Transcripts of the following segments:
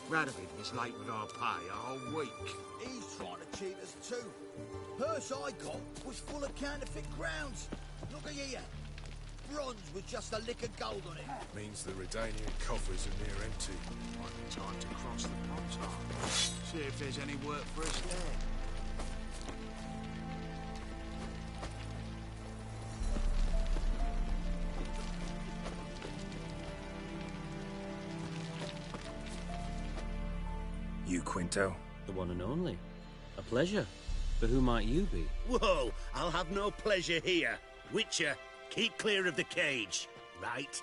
Radovid was late with our pay a whole week. He's trying to cheat us too. Purse I got was full of counterfeit crowns. Look at here. Bronze with just a lick of gold on it. Means the Redanian coffers are near empty. Might be time to cross the Pontar. See if there's any work for us there. You, Quinto? The one and only. A pleasure. But who might you be? Whoa! I'll have no pleasure here. Witcher, keep clear of the cage, right?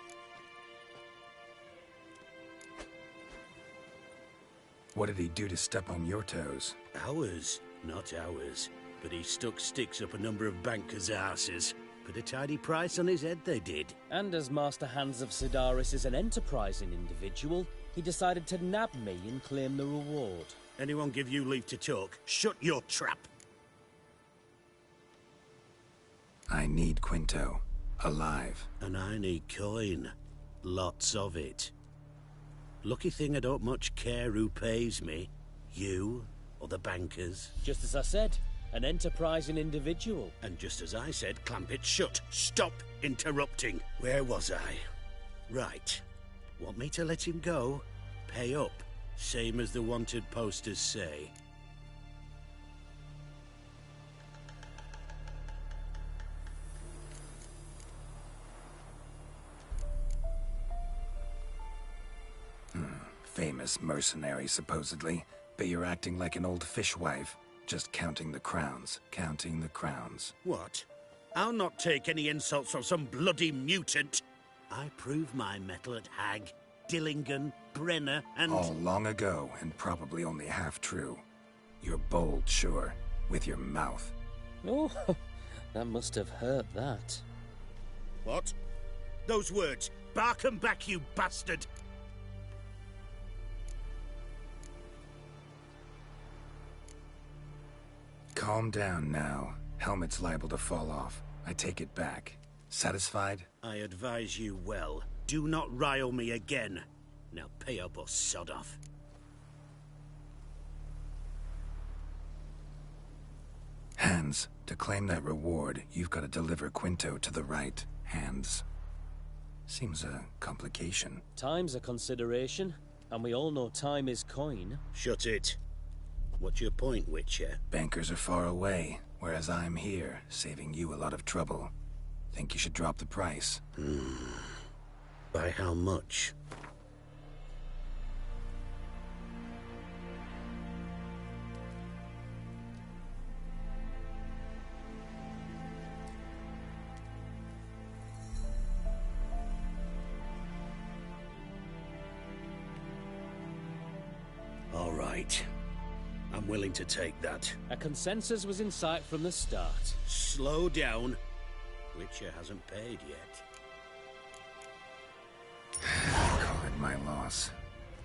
What did he do to step on your toes? Ours, not ours. But he stuck sticks up a number of bankers' arses. Put a tidy price on his head, they did. And as Master Hans of Sidaris is an enterprising individual, he decided to nab me and claim the reward. Anyone give you leave to talk? Shut your trap! I need Quinto. Alive. And I need coin. Lots of it. Lucky thing I don't much care who pays me. You or the bankers. Just as I said, an enterprising individual. And just as I said, clamp it shut. Stop interrupting. Where was I? Right. Want me to let him go? Pay up. Same as the wanted posters say. Famous mercenary, supposedly. But you're acting like an old fishwife. Just counting the crowns. Counting the crowns. What? I'll not take any insults from some bloody mutant. I prove my mettle at Hag, Dillingen, Brenner, and... All long ago, and probably only half true. You're bold, sure. With your mouth. Oh, that must have hurt, that. What? Those words. Bark 'em back, you bastard! Calm down now. Helmet's liable to fall off. I take it back. Satisfied? I advise you well. Do not rile me again. Now pay up or sod off. Hands, to claim that reward, you've got to deliver Quinto to the right hands. Seems a complication. Time's a consideration, and we all know time is coin. Shut it. What's your point, Witcher? Bankers are far away, whereas I'm here, saving you a lot of trouble. Think you should drop the price? By how much? All right. I'm willing to take that. A consensus was in sight from the start. Slow down. Witcher hasn't paid yet. Call it my loss.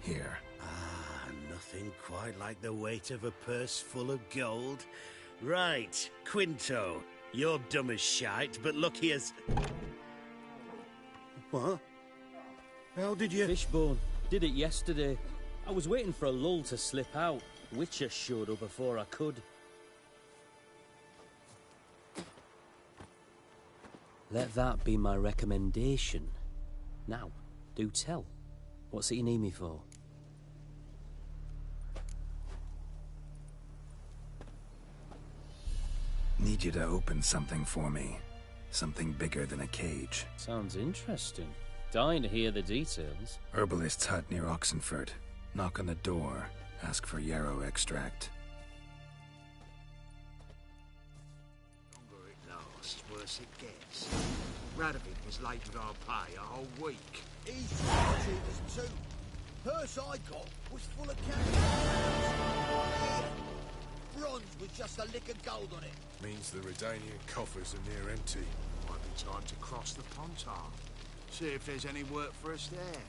Here. Ah, nothing quite like the weight of a purse full of gold. Right, Quinto. You're dumb as shite, but look here's... What? How did you... Fishbone. Did it yesterday. I was waiting for a lull to slip out. Witcher showed up before I could. Let that be my recommendation. Now, do tell. What's it you need me for? Need you to open something for me. Something bigger than a cage. Sounds interesting. Dying to hear the details. Herbalist's hut near Oxenford. Knock on the door. Ask for yarrow extract. The longer it lasts, worse it gets. Radovid was late with our pay a whole week. He's trying to cheat us too. Purse I got was full of counterfeit. Bronze with just a lick of gold on it. Means the Redanian coffers are near empty. Might be time to cross the Pontar. See if there's any work for us there.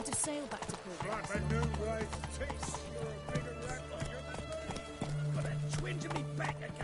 decide to sail back to Port? Like a new race taste. You're a bigger rat than me. Got a twinge of me back again.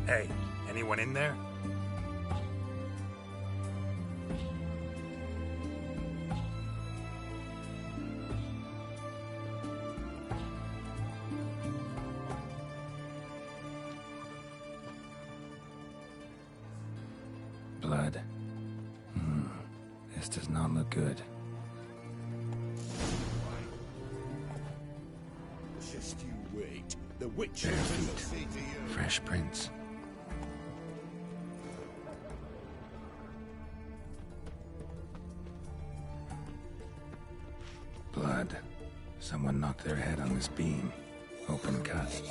Hey, anyone in there? Blood. This does not look good. Just you wait. The witch Bare will feet. see to you. Fresh prints. Blood. Someone knocked their head on this beam. Open cut.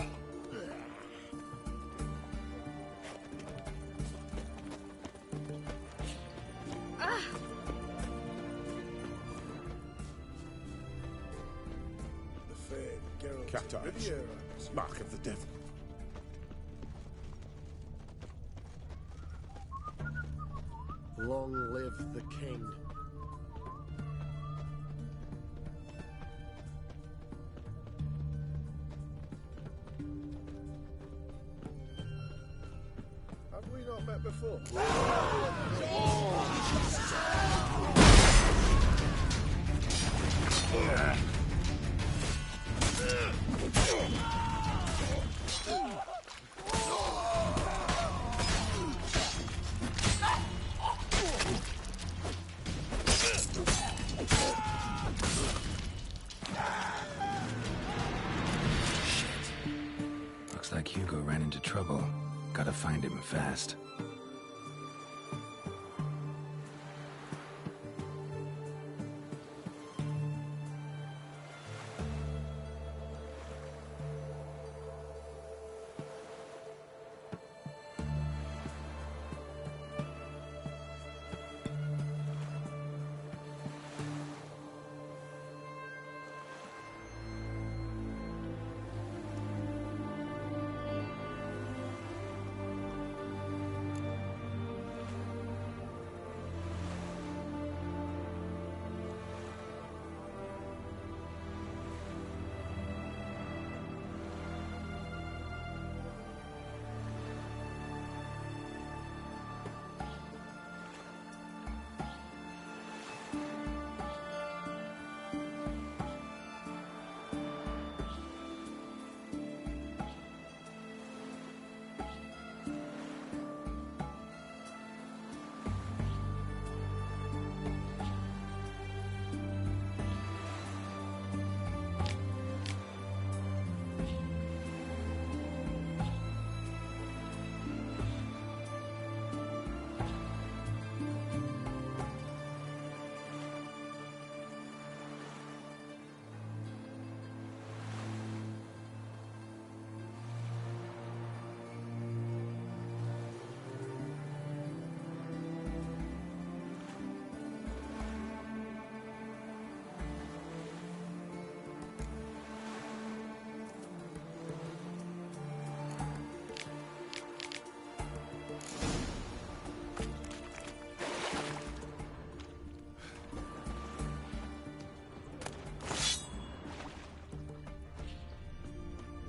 The fair Geralt Cat eyes. Riviera. Mark of the devil. Long live the king. Have we not met before? Looks like Hugo ran into trouble. Gotta find him fast.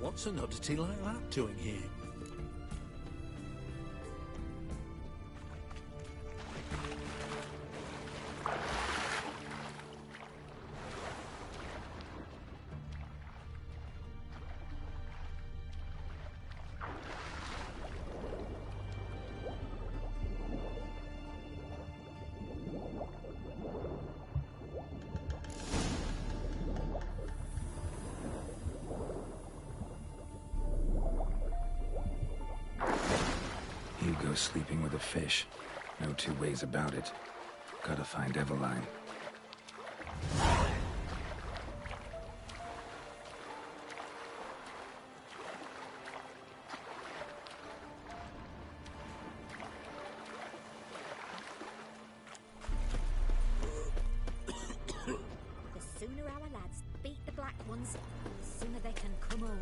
What's an oddity like that doing here? was sleeping with a fish. No two ways about it. Gotta find Eveline. The sooner our lads beat the black ones, the sooner they can come home.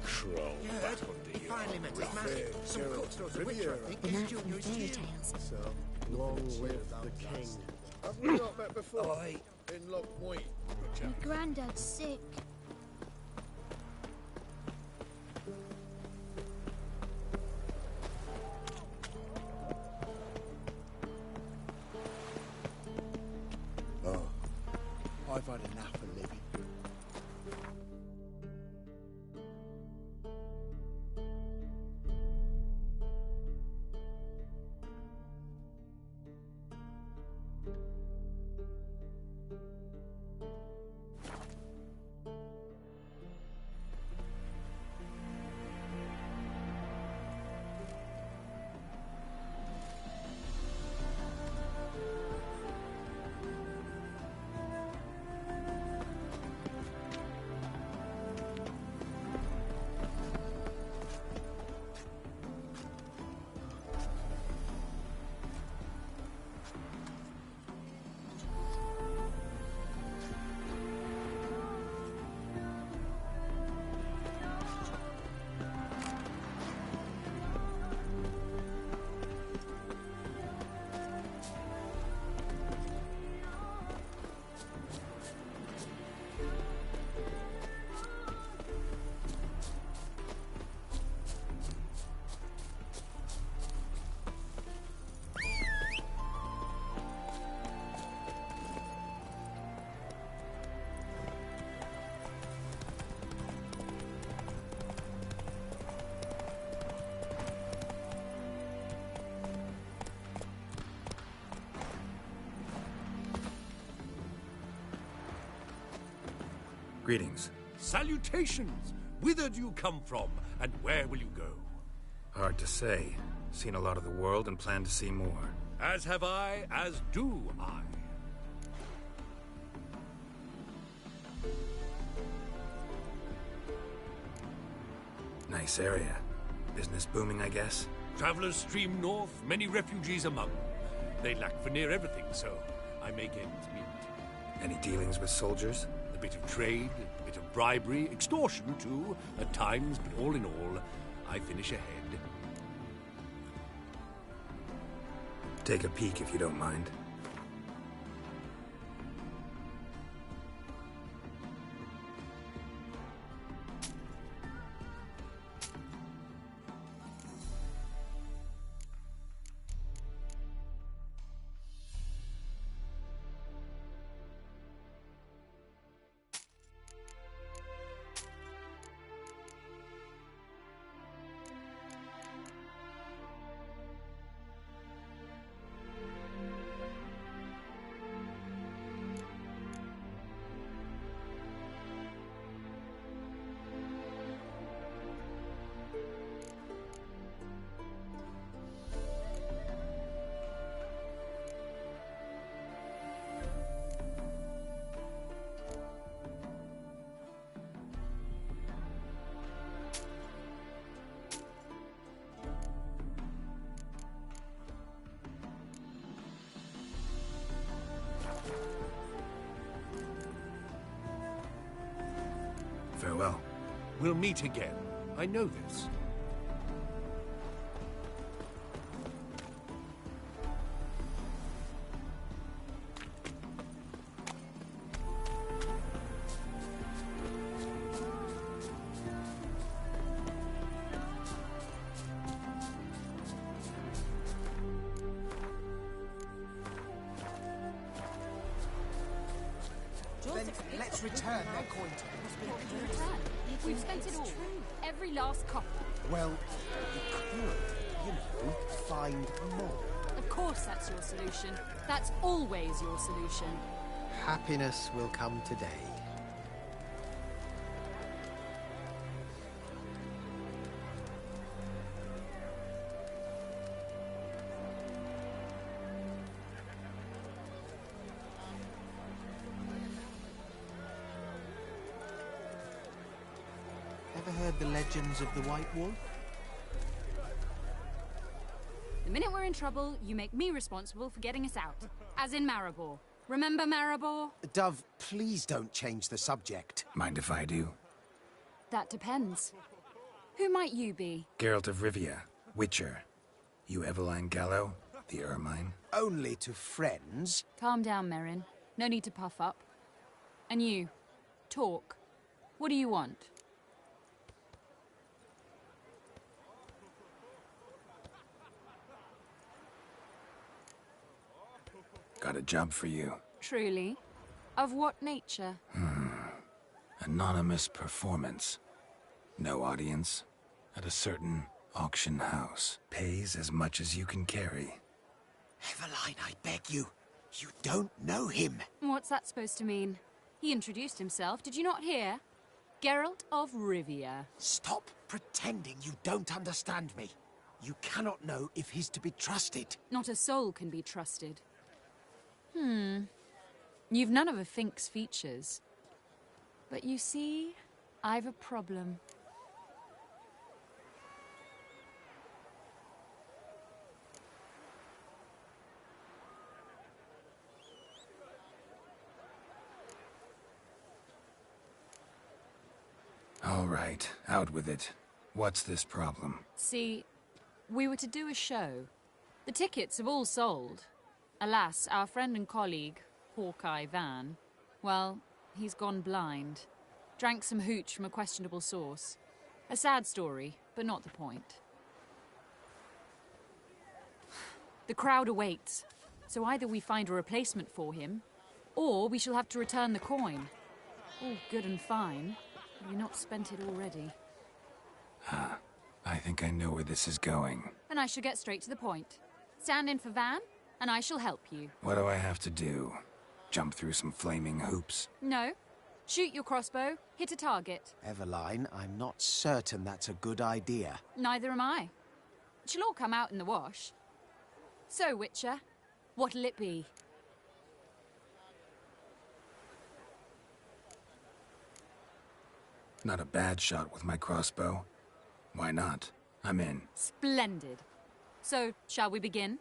Troll. You heard? He finally met his match. Some cutthroat a witch, I think. The He's knight doing from his fairy due. tales. So, long live the king. Have we not met before? Aye. In Lockpoint. My granddad's sick. Oh, I've had enough of living. Greetings. Salutations! Whither do you come from, and where will you go? Hard to say. Seen a lot of the world and plan to see more. As have I, as do I. Nice area. Business booming, I guess? Travelers stream north, many refugees among them. They lack for near everything, so I make ends meet. Any dealings with soldiers? A bit of trade, a bit of bribery, extortion too, at times, but all in all, I finish ahead. Take a peek if you don't mind. Farewell. We'll meet again. I know this. Then let's return their coin to them. We've spent it all. Every last copper. Well, you could, find more. Of course that's your solution. That's always your solution. Happiness will come today. heard the legends of the White Wolf? The minute we're in trouble, you make me responsible for getting us out. As in Maribor. Remember Maribor? Dove, please don't change the subject. Mind if I do? That depends. Who might you be? Geralt of Rivia, Witcher. You Eveline Gallo, the Ermine? Only to friends. Calm down, Merrin. No need to puff up. And you, talk. What do you want? Got a job for you. Truly? Of what nature? Anonymous performance. No audience. At a certain auction house. Pays as much as you can carry. Eveline, I beg you. You don't know him. What's that supposed to mean? He introduced himself, did you not hear? Geralt of Rivia. Stop pretending you don't understand me. You cannot know if he's to be trusted. Not a soul can be trusted. You've none of a Fink's features. But you see, I've a problem. All right, out with it. What's this problem? See, we were to do a show. The tickets have all sold. Alas, our friend and colleague, Hawkeye Van, well, he's gone blind. Drank some hooch from a questionable source. A sad story, but not the point. The crowd awaits, so either we find a replacement for him, or we shall have to return the coin. All good and fine, but we've not spent it already. I think I know where this is going. And I shall get straight to the point. Stand in for Van, and I shall help you. What do I have to do? Jump through some flaming hoops? No. Shoot your crossbow, hit a target. Eveline, I'm not certain that's a good idea. Neither am I. It shall all come out in the wash. So, Witcher, what'll it be? Not a bad shot with my crossbow. Why not? I'm in. Splendid. So, shall we begin?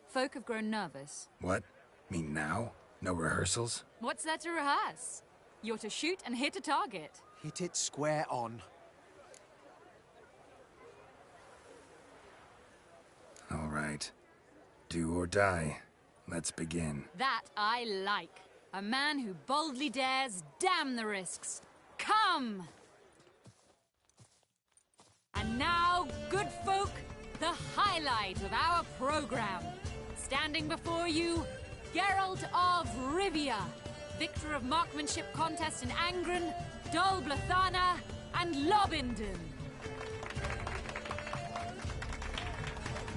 Folk have grown nervous. What? Mean now? No rehearsals? What's there to rehearse? You're to shoot and hit a target. Hit it square on. All right. Do or die. Let's begin. That I like. A man who boldly dares, damn the risks. Come! And now, good folk, the highlight of our program. Standing before you, Geralt of Rivia, victor of marksmanship contests in Angren, Dol Blathana, and Lobindon.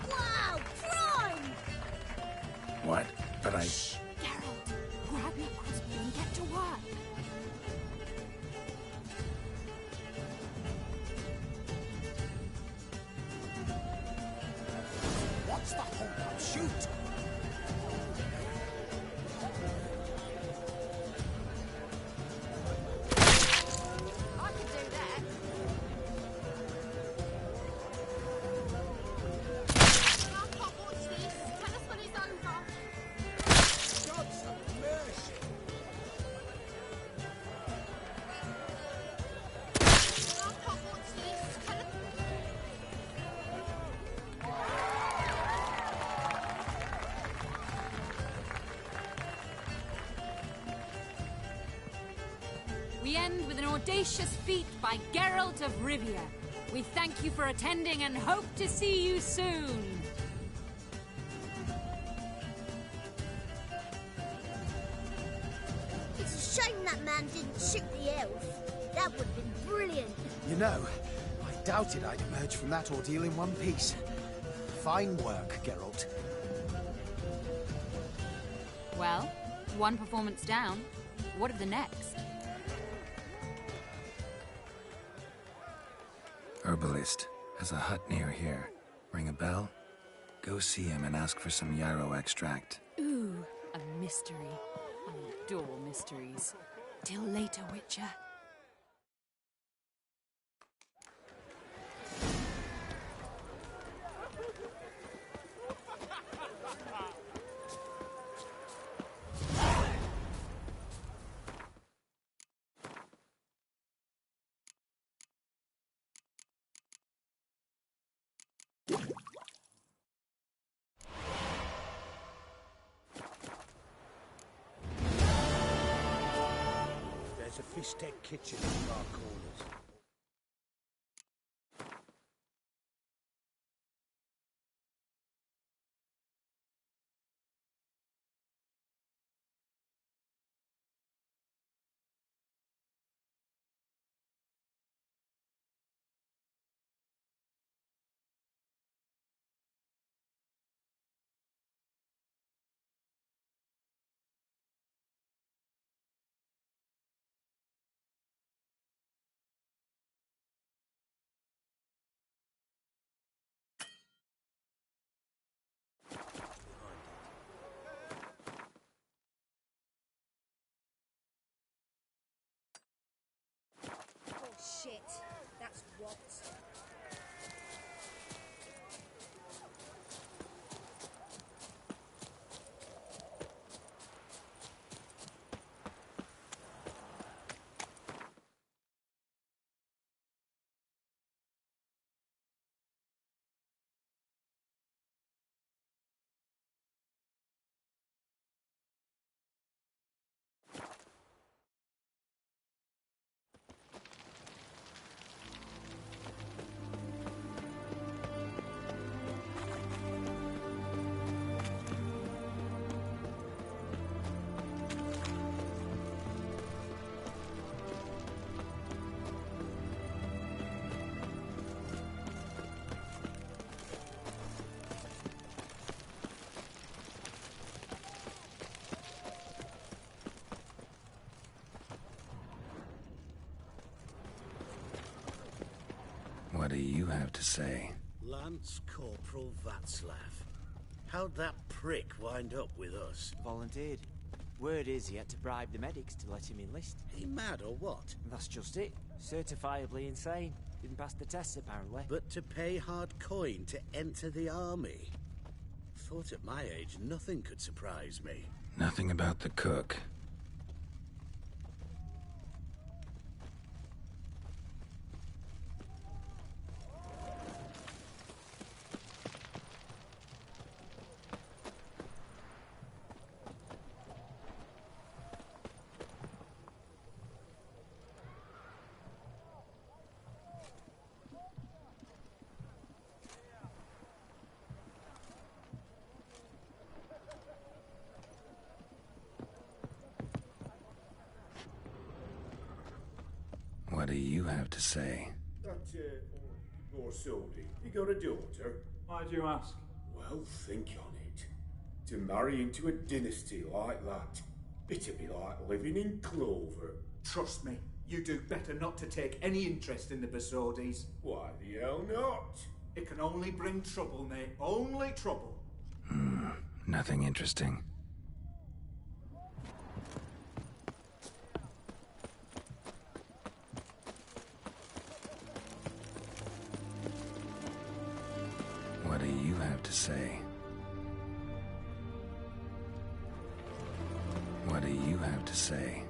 Wow, crime! What? But I... Shh, Geralt, grab your crossbow and get to work. What's the hold-up? Shoot! I could do that. I can't watch this. Tell us when it's over. God's have mercy. I can't watch this. Tell us... We end with an audacious feat by Geralt of Rivia. We thank you for attending and hope to see you soon. It's a shame that man didn't shoot the elf. That would have been brilliant. You know, I doubted I'd emerge from that ordeal in one piece. Fine work, Geralt. Well, one performance down. What of the next? Herbalist. Has a hut near here. Ring a bell? Go see him and ask for some yarrow extract. Ooh, a mystery. I adore mysteries. Till later, Witcher. Sophistic kitchen in our corners. Oh shit, that's what. What do you have to say? Lance Corporal Václav. How'd that prick wind up with us? Volunteered. Word is he had to bribe the medics to let him enlist. He mad or what? That's just it. Certifiably insane. Didn't pass the tests, apparently. But to pay hard coin to enter the army? Thought at my age nothing could surprise me. Nothing about the cook. What do you have to say? That, poor Sody, you got a daughter? Why do you ask? Well, think on it. To marry into a dynasty like that, it'd be like living in clover. Trust me, you do better not to take any interest in the Basodis. Why the hell not? It can only bring trouble, mate. Only trouble. Nothing interesting. What do you have to say? What do you have to say?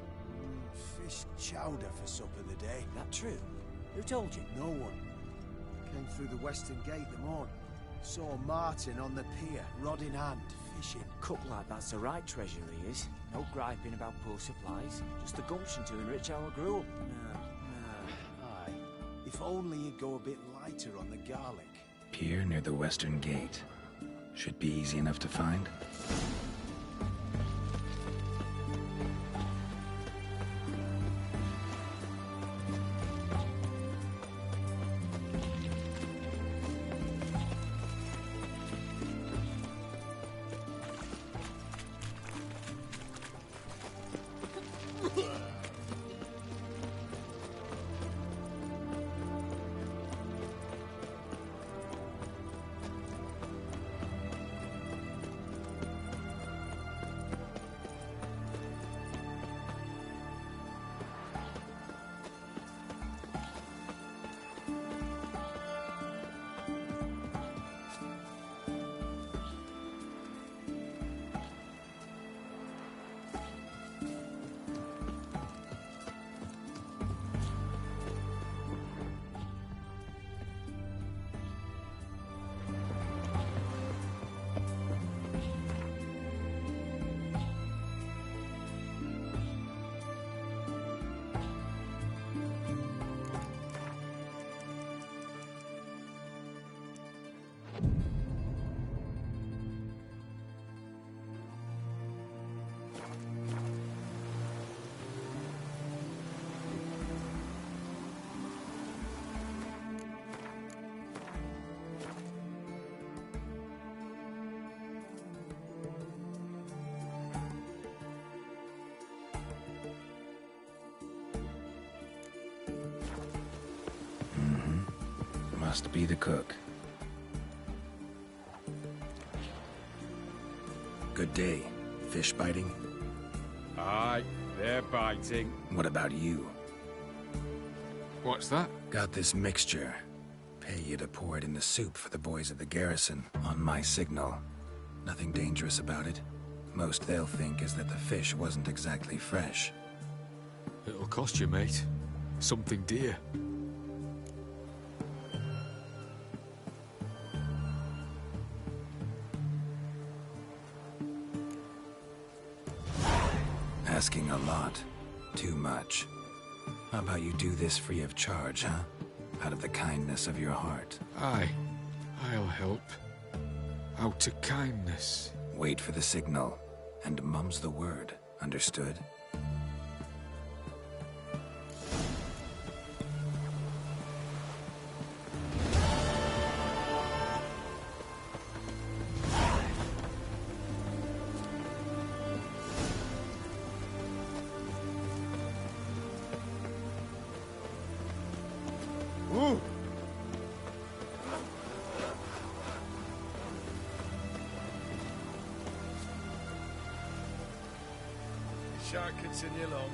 Fish chowder for supper the day. That true? Who told you? No one. Came through the western gate the morning. Saw Martin on the pier, rod in hand, fishing. Cook like that's the right treasure he is. No griping about poor supplies. Just the gumption to enrich our gruel. Aye. If only he'd go a bit lighter on the garlic. Pier near the western gate. Should be easy enough to find. Must be the cook. Good day. Fish biting? Aye, they're biting. What about you? What's that? Got this mixture. Pay you to pour it in the soup for the boys of the garrison, on my signal. Nothing dangerous about it. Most they'll think is that the fish wasn't exactly fresh. It'll cost you, mate. Something dear. Asking a lot. Too much. How about you do this free of charge, huh? Out of the kindness of your heart. Aye, I'll help. Out of kindness. Wait for the signal, and mum's the word. Understood? Ooh! Shan't continue long.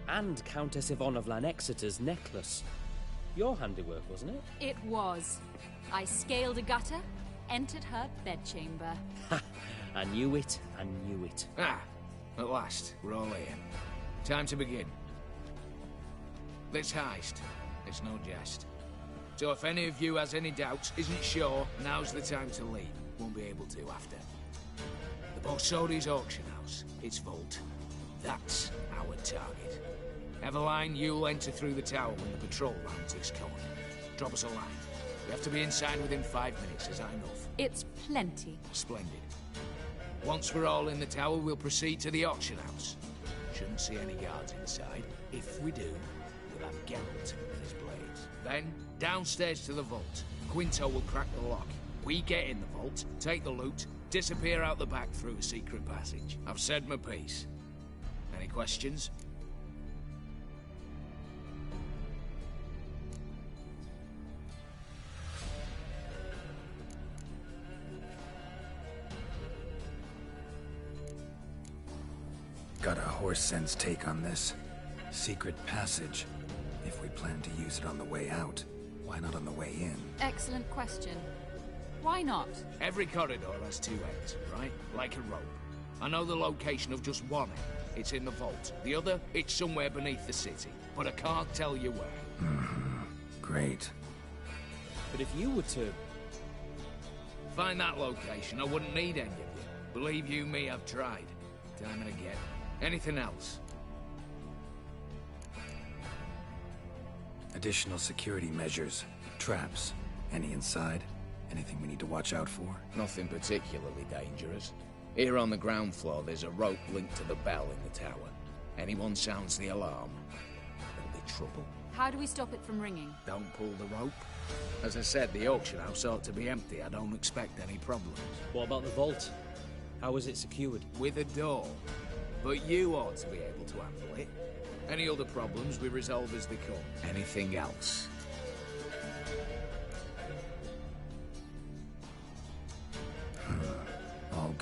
And Countess Yvonne of Lanexeter's necklace. Your handiwork, wasn't it? It was. I scaled a gutter, entered her bedchamber. Ha! I knew it, I knew it. Ah, at last, we're all here. Time to begin. This heist, it's no jest. So if any of you has any doubts, isn't sure, now's the time to leave. Won't be able to after. The Borsodi's auction house, its vault. That's our target. Eveline, you'll enter through the tower when the patrol rounds this corner. Drop us a line. We have to be inside within 5 minutes, is that enough? It's plenty. Splendid. Once we're all in the tower, we'll proceed to the auction house. Shouldn't see any guards inside. If we do, we'll have Geralt and his blades. Then, downstairs to the vault. Quinto will crack the lock. We get in the vault, take the loot, disappear out the back through a secret passage. I've said my piece. Any questions? Got a horse sense take on this. Secret passage. If we plan to use it on the way out, why not on the way in? Excellent question. Why not? Every corridor has two ends, right? Like a rope. I know the location of just one end. It's in the vault. The other, it's somewhere beneath the city. But I can't tell you where. Great. But if you were to... find that location, I wouldn't need any of you. Believe you me, I've tried. Time and again. Anything else? Additional security measures. Traps. Any inside? Anything we need to watch out for? Nothing particularly dangerous. Here on the ground floor, there's a rope linked to the bell in the tower. Anyone sounds the alarm, there'll be trouble. How do we stop it from ringing? Don't pull the rope. As I said, the auction house ought to be empty. I don't expect any problems. What about the vault? How is it secured? With a door. But you ought to be able to handle it. Any other problems we resolve as they come. Anything else?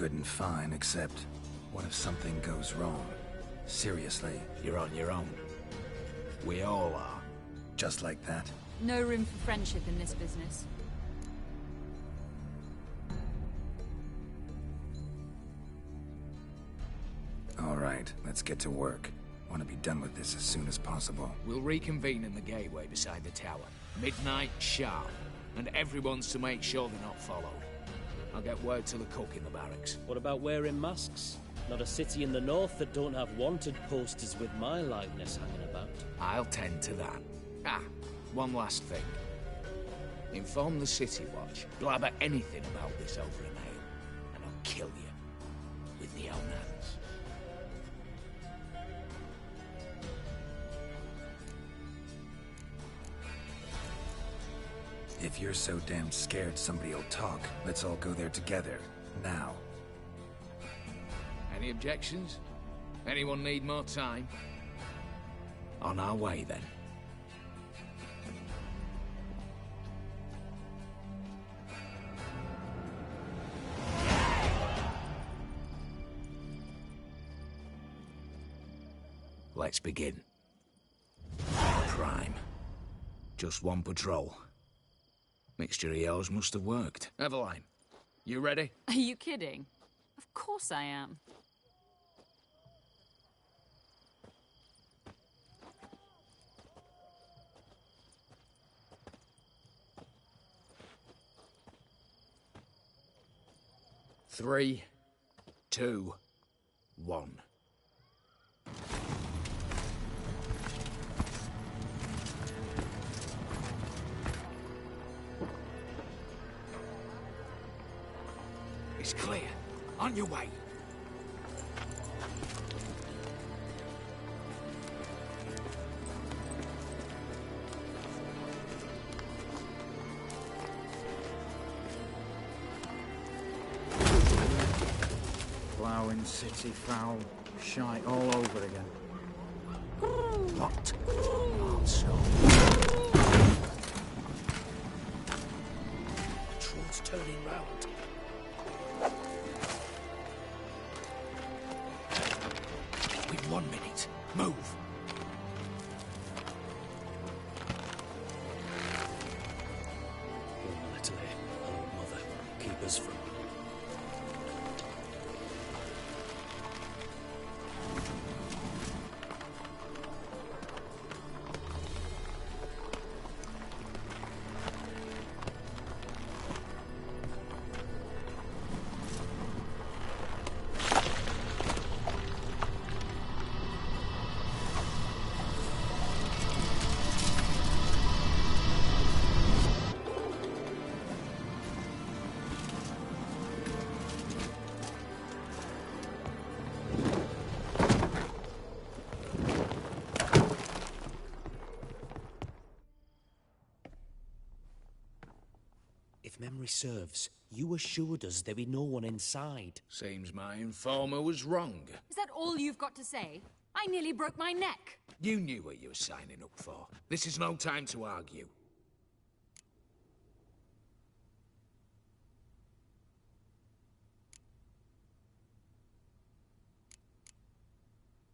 good and fine, except what if something goes wrong? Seriously. You're on your own. We all are. Just like that? No room for friendship in this business. All right, let's get to work. Want to be done with this as soon as possible. We'll reconvene in the gateway beside the tower. Midnight sharp. And everyone's to make sure they're not followed. I'll get word to the cook in the barracks. What about wearing masks? Not a city in the north that don't have wanted posters with my likeness hanging about. I'll tend to that. Ah, one last thing. Inform the City Watch. Blabber anything about this over a mail, and I'll kill you with my own hands. If you're so damn scared somebody'll talk, let's all go there together. Now. Any objections? Anyone need more time? On our way, then. Let's begin. Prime. Just one patrol. Mixture of yours must have worked. Eveline, you ready? Are you kidding? Of course I am. Three, 2, 1. It's clear. On your way. Ploughing city foul. Shite all over again. What? Also. Patrol's turning round. We've 1 minute. Move. Natalie, oh mother, keep us from... If memory serves, you assured us there be no one inside. Seems my informer was wrong. Is that all you've got to say? I nearly broke my neck. You knew what you were signing up for. This is no time to argue.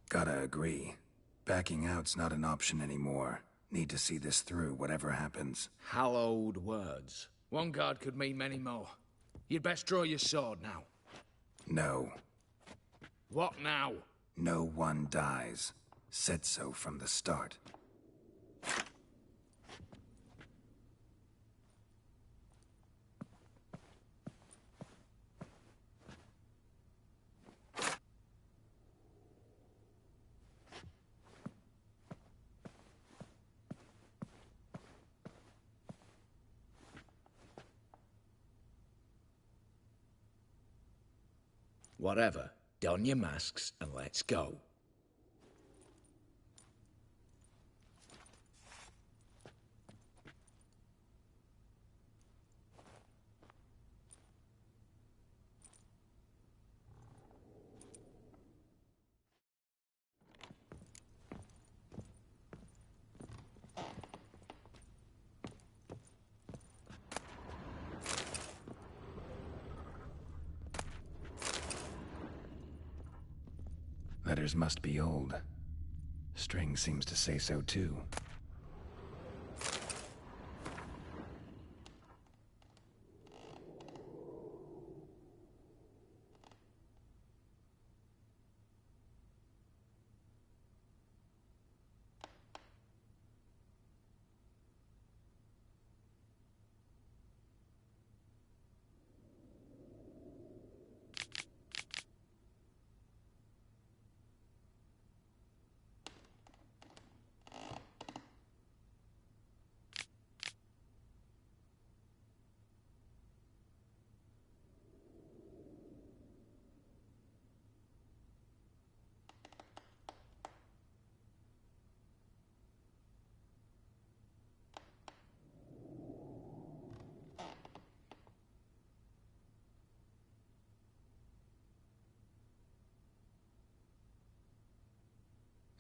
Gotta agree. Backing out's not an option anymore. Need to see this through, whatever happens. Hallowed words. One guard could mean many more. You'd best draw your sword now. No. What now? No one dies. Said so from the start. Whatever. Don your masks and let's go. letters must be old. String seems to say so too.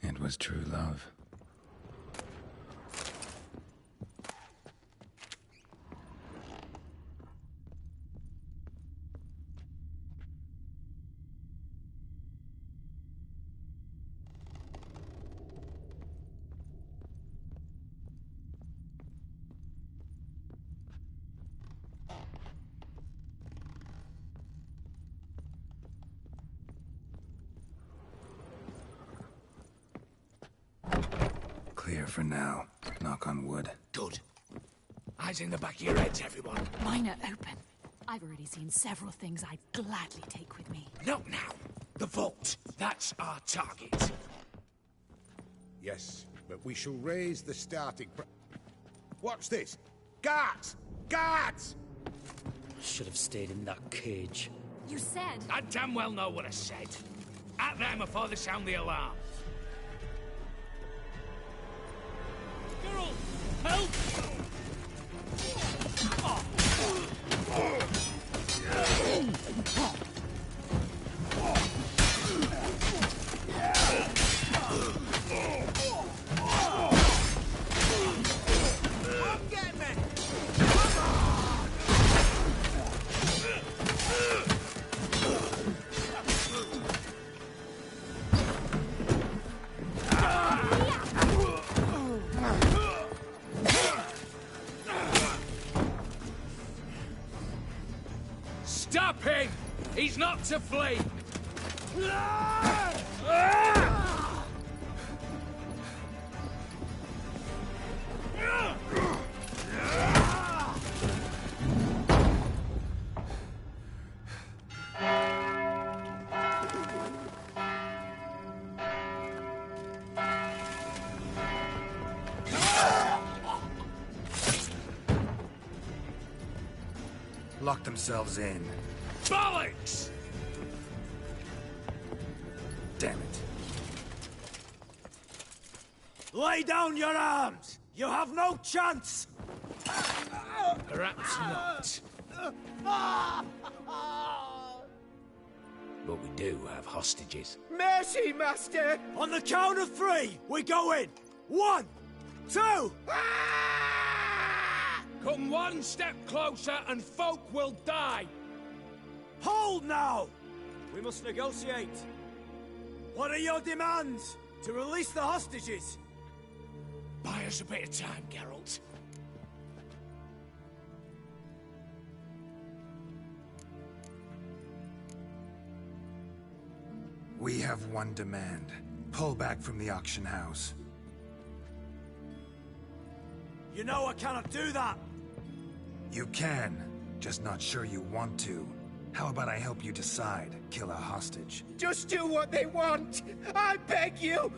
It was true love. Clear for now. Knock on wood. Good. Eyes in the back of your heads, everyone. Mine are open. I've already seen several things I'd gladly take with me. Not now. The vault. That's our target. Yes, but we shall raise the starting Watch this! Guards! Guards! Should have stayed in that cage. You said... I damn well know what I said. At them before they sound the alarm. Girl! Help! Stop him! He's not to flee! Lock themselves in. Bollocks! Damn it. Lay down your arms! You have no chance! Perhaps not. But we do have hostages. Mercy, Master! On the count of 3, we go in! 1, 2... Come one step closer and folk will die! Hold now! We must negotiate. What are your demands? To release the hostages? Buy us a bit of time, Geralt. We have one demand. Pull back from the auction house. You know I cannot do that! You can, just not sure you want to. How about I help you decide? Kill a hostage. Just do what they want! I beg you!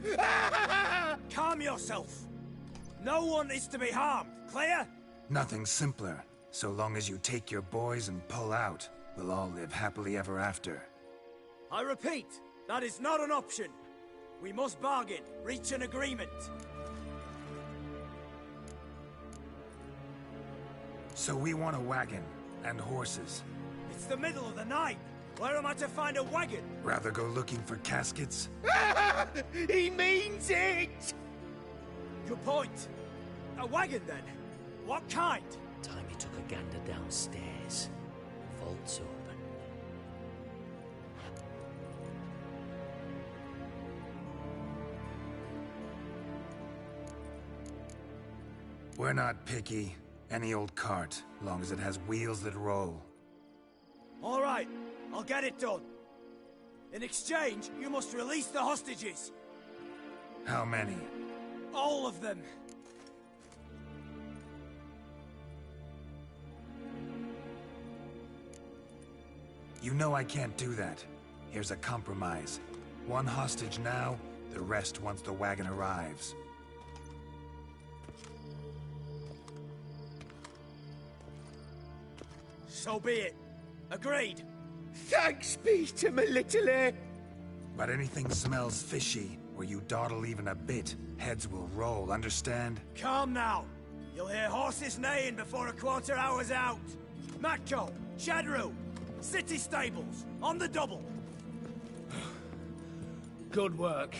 Calm yourself! No one is to be harmed, clear? Nothing simpler. So long as you take your boys and pull out, we'll all live happily ever after. I repeat, that is not an option. We must bargain, reach an agreement. So we want a wagon, and horses. It's the middle of the night. Where am I to find a wagon? Rather go looking for caskets? He means it! Good point. A wagon, then? What kind? Time he took a gander downstairs. Vault's open. We're not picky. Any old cart, long as it has wheels that roll. All right, I'll get it done. In exchange, you must release the hostages. How many? All of them. You know I can't do that. Here's a compromise. One hostage now, the rest once the wagon arrives. So be it. Agreed. Thanks be to my little But anything smells fishy, or you dawdle even a bit, heads will roll, understand? Calm now. You'll hear horses neighing before a quarter hour's out. Matco, Shadru, city stables, on the double. Good work.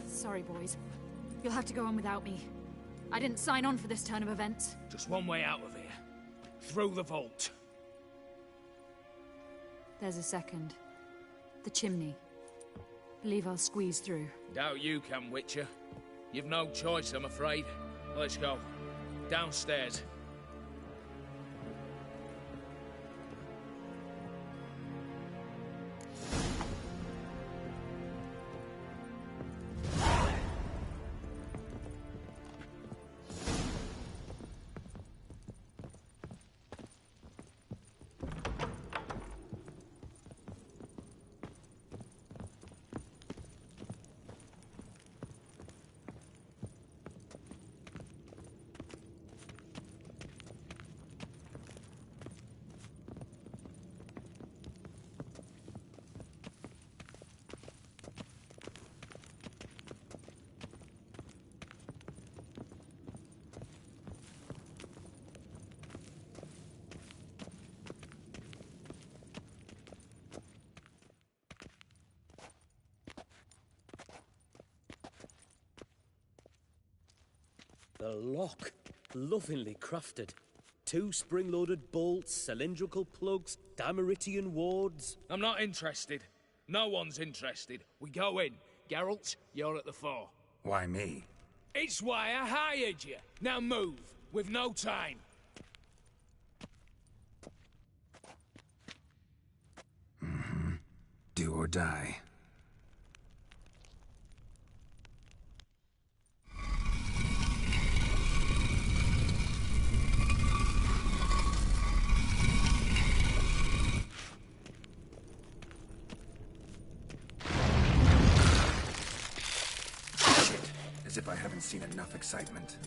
Sorry, boys. You'll have to go on without me. I didn't sign on for this turn of events. Just one way out of here. Through the vault. There's a second. The chimney. Believe I'll squeeze through. Doubt you can, Witcher. You've no choice, I'm afraid. Let's go. Downstairs. The lock. Lovingly crafted. 2 spring-loaded bolts, cylindrical plugs, Dameritian wards. I'm not interested. No one's interested. We go in. Geralt, you're at the fore. Why me? It's why I hired you. Now move. We've no time. Do or die. As if I haven't seen enough excitement.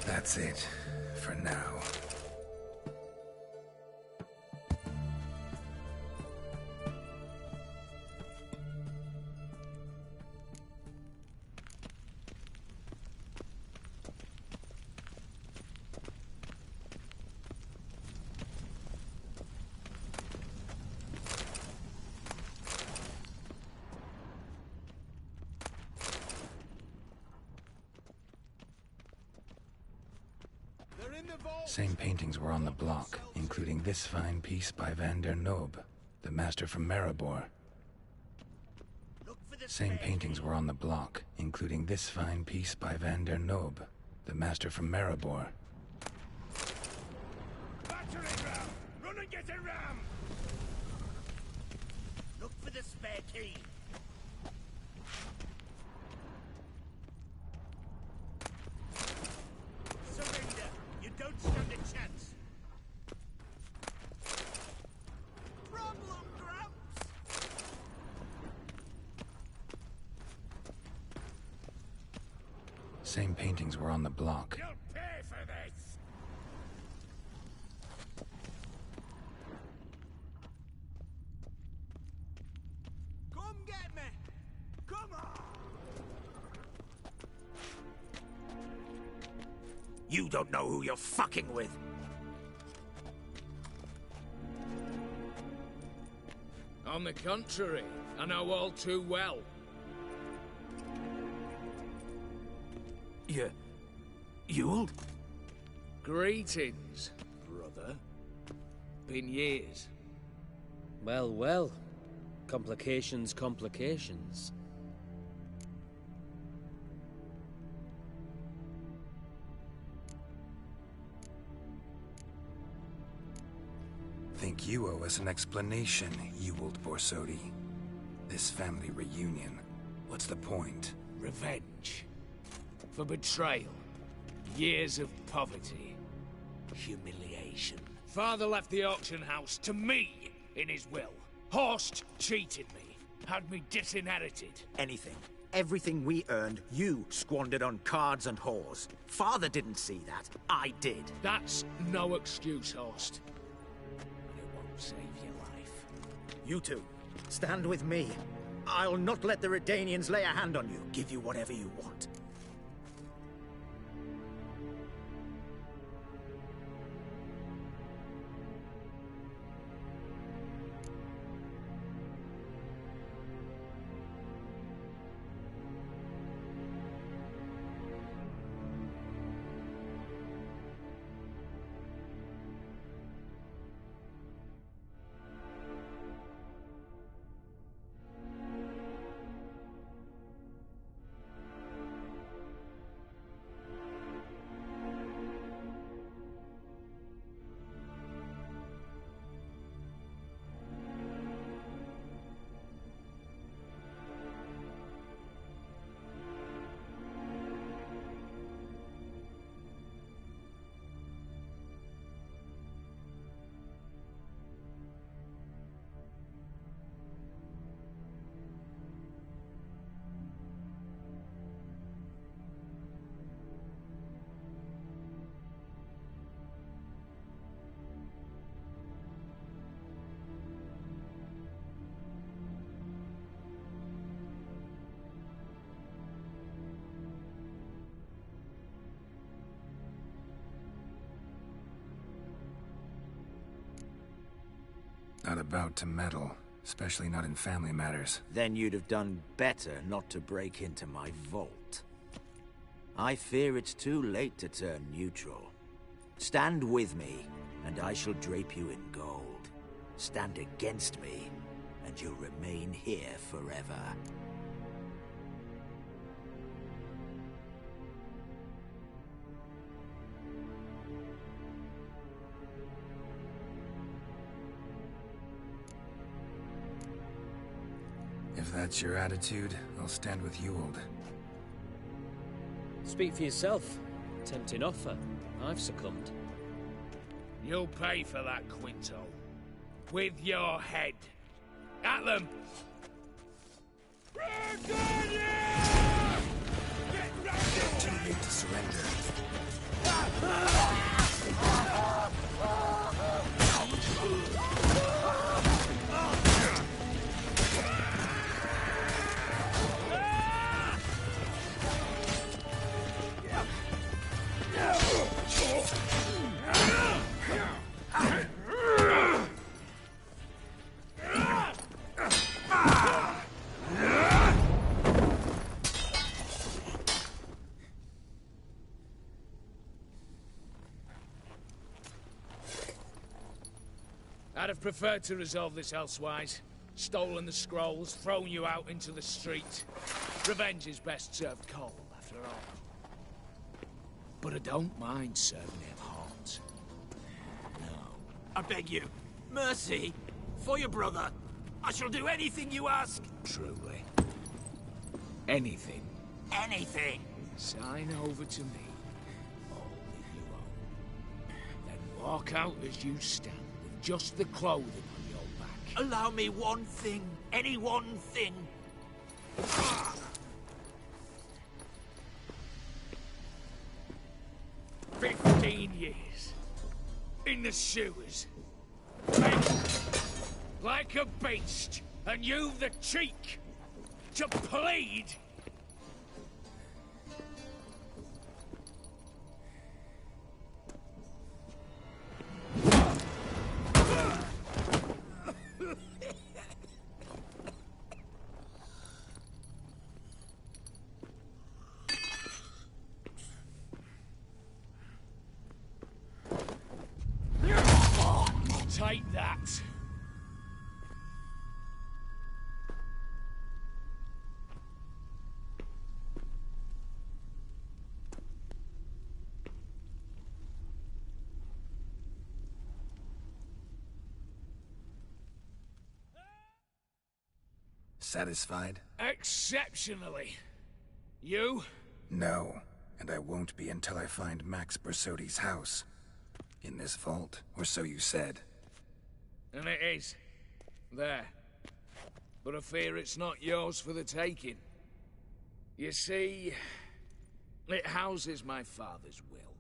That's it, for now. Same paintings were on the block, including this fine piece by Van der Nobe, the master from Maribor. Same paintings were on the block, including this fine piece by Van der Nobe, the master from Maribor. Battering ram! Run and get a ram! Look for the spare key. Surrender! You don't stand a chance! Problem, Gramps! Same paintings were on the block. You'll pay for this! You don't know who you're fucking with. On the contrary, I know all too well. You'll? Greetings, brother. Been years. Well, well. Complications, complications. Think you owe us an explanation, Ewald Borsodi. This family reunion. What's the point? Revenge. For betrayal. Years of poverty. Humiliation. Father left the auction house to me in his will. HoS cheated me. Had me disinherited. Anything. Everything we earned, you squandered on cards and whores. Father didn't see that. I did. That's no excuse, HoS. It won't save your life. You two, stand with me. I'll not let the Redanians lay a hand on you. Give you whatever you want. Not about to meddle, especially not in family matters. Then you'd have done better not to break into my vault. I fear it's too late to turn neutral. Stand with me, and I shall drape you in gold. Stand against me, and you'll remain here forever. If that's your attitude, I'll stand with Ewald. Speak for yourself. Tempting offer. I've succumbed. You'll pay for that, Quinto. With your head. At them! Too late to surrender. I'd have preferred to resolve this elsewise. Stolen the scrolls, thrown you out into the street. Revenge is best served cold, after all. But I don't mind serving him hot. No. I beg you, mercy, for your brother. I shall do anything you ask. Truly. Anything. Anything. Sign over to me. All that you own. Then walk out as you stand, with just the clothing on your back. Allow me one thing. Any one thing. 15 years. In the sewers. Like a beast. And you've the cheek to plead. Satisfied? Exceptionally. You? No, and I won't be until I find Max Bersodi's house. In this vault, or so you said. And it is. There. But I fear it's not yours for the taking. You see, it houses my father's will.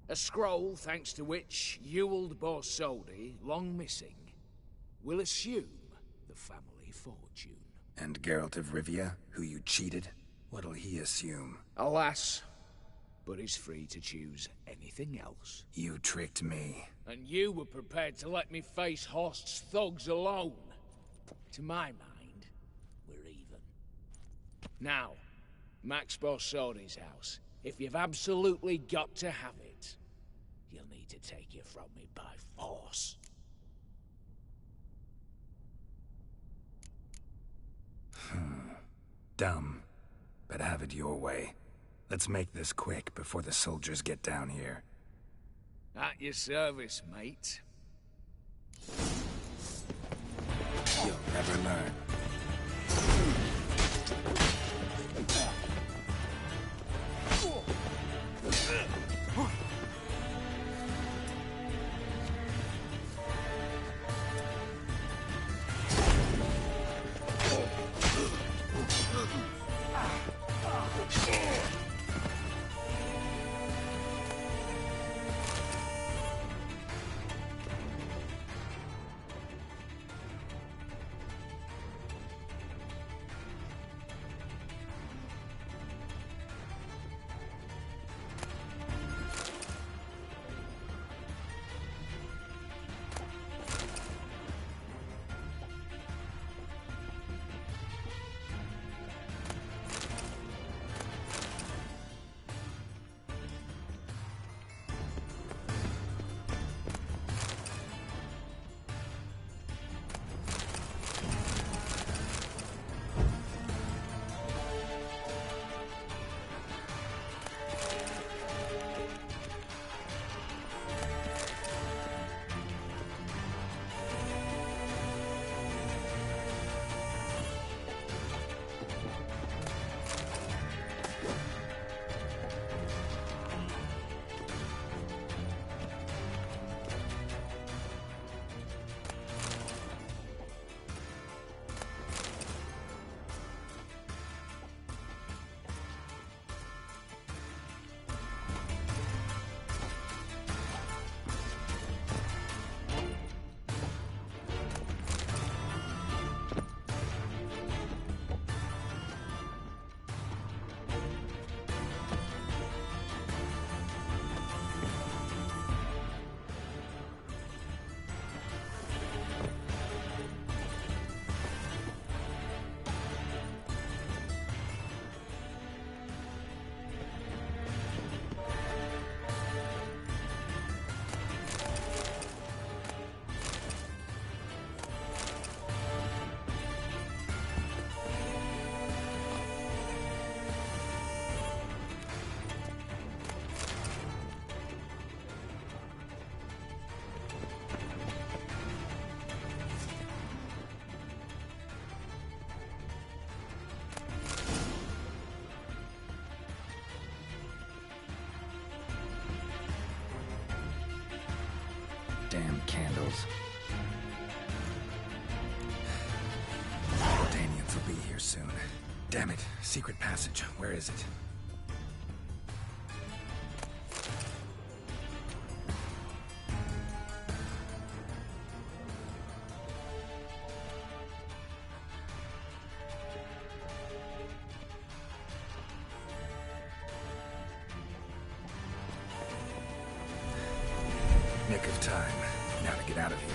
A scroll thanks to which Ewald Borsodi, long missing, will assume the family fortune. And Geralt of Rivia, who you cheated? What'll he assume? Alas, but he's free to choose anything else. You tricked me. And you were prepared to let me face HoS's thugs alone. To my mind, we're even. Now, Max Borsodi's house. If you've absolutely got to have it, you'll need to take it from me by force. Dumb, but have it your way. Let's make this quick before the soldiers get down here. At your service, mate. You'll never learn. Damn candles. Danians will be here soon. Damn it. Secret passage. Where is it? Nick of time. Now to get out of here.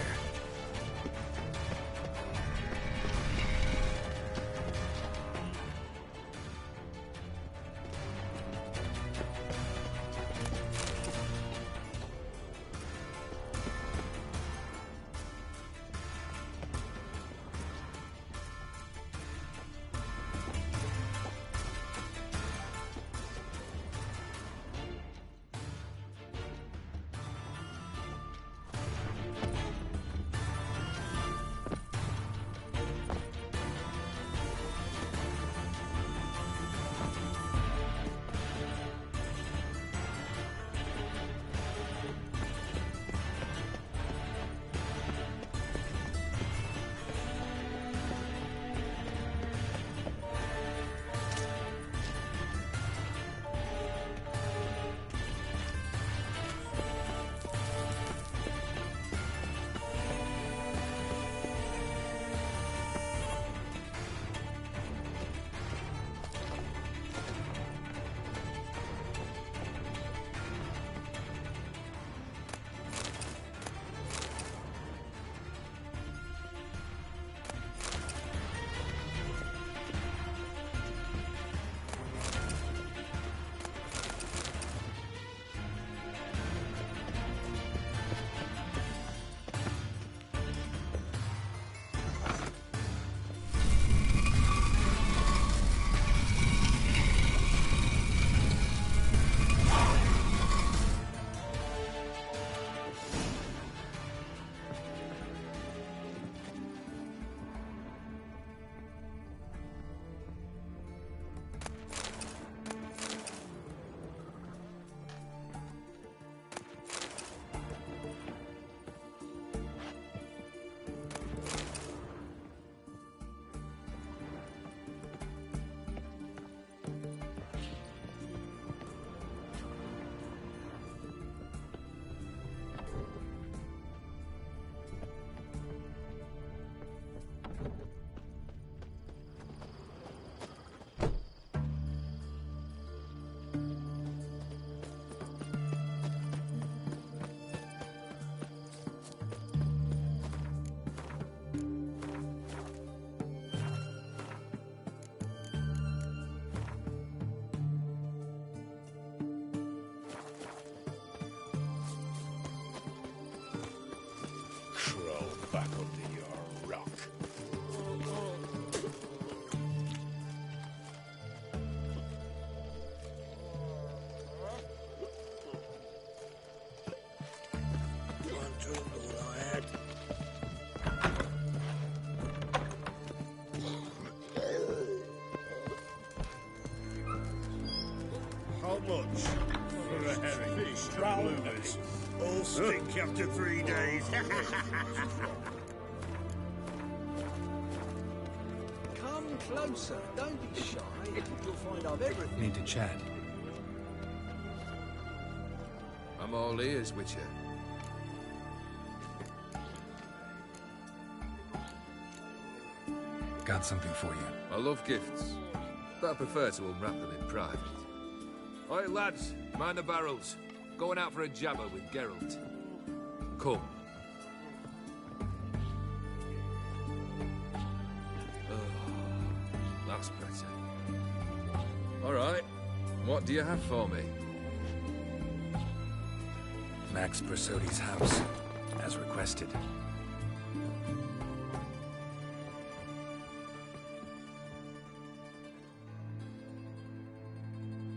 How much? For a herring. Fish, bloomers. All stink after 3 days. Come closer. Don't be shy. You'll find I've everything. Need to chat. I'm all ears, Witcher. Got something for you. I love gifts, but I prefer to unwrap them in private. Oi, lads, mind the barrels. Going out for a jabber with Geralt. Come. Oh, that's better. All right, what do you have for me? Max Persodi's house, as requested.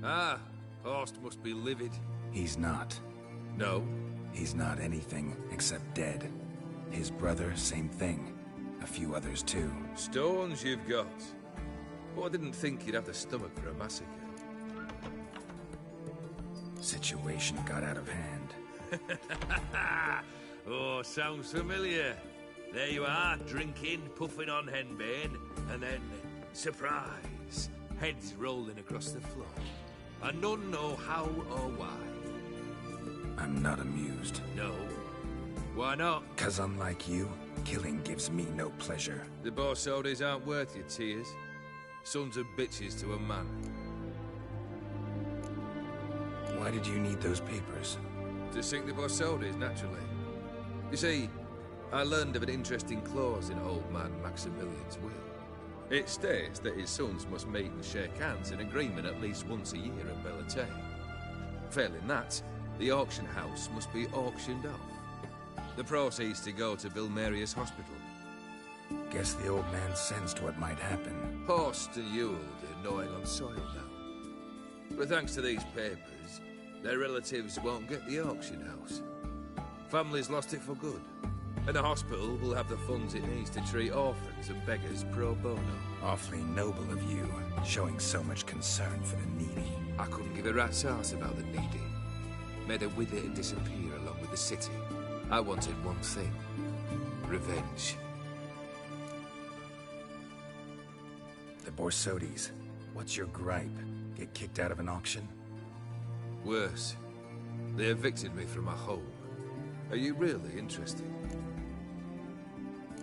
Ah, Horst must be livid. He's not. No? He's not anything except dead. His brother, same thing. A few others too. Stones you've got. But I didn't think you'd have the stomach for a massacre. Situation got out of hand. Oh, sounds familiar. There you are, drinking, puffing on henbane, and then, surprise, heads rolling across the floor. And none know how or why. I'm not amused. No. Why not? 'Cause unlike you, killing gives me no pleasure. The Borsodis aren't worth your tears. Sons of bitches to a man. Why did you need those papers? To sink the Borsodis, naturally. You see, I learned of an interesting clause in old man Maximilian's will. It states that his sons must meet and shake hands in agreement at least once a year at Bellatane. Failing that, the auction house must be auctioned off. The proceeds to go to Vilmerius Hospital. Guess the old man sensed what might happen. Horst and Ewald are gnawing on soil now. But thanks to these papers, their relatives won't get the auction house. Families lost it for good. And the hospital will have the funds it needs to treat orphans and beggars pro bono. Awfully noble of you, showing so much concern for the needy. I couldn't give a rat's ass about the needy. Made her wither and disappear along with the city. I wanted one thing. Revenge. The Borsodis. What's your gripe? Get kicked out of an auction? Worse. They evicted me from my home. Are you really interested?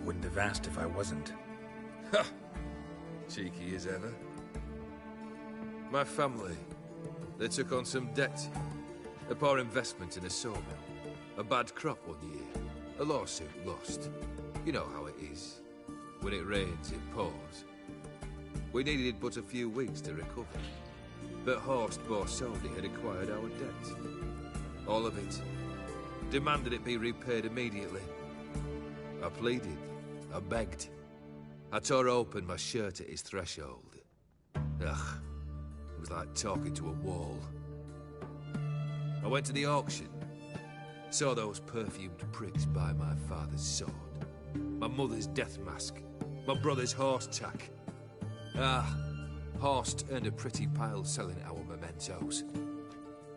Wouldn't have asked if I wasn't. Ha! Cheeky as ever. My family, they took on some debt. A poor investment in a sawmill. A bad crop one year. A lawsuit lost. You know how it is. When it rains, it pours. We needed but a few weeks to recover. But Horst Borsodi had acquired our debt. All of it. Demanded it be repaid immediately. I pleaded. I begged. I tore open my shirt at his threshold. Ugh. It was like talking to a wall. I went to the auction. Saw those perfumed pricks buy my father's sword. My mother's death mask. My brother's horse tack. Ah, Horst earned a pretty pile selling our mementos.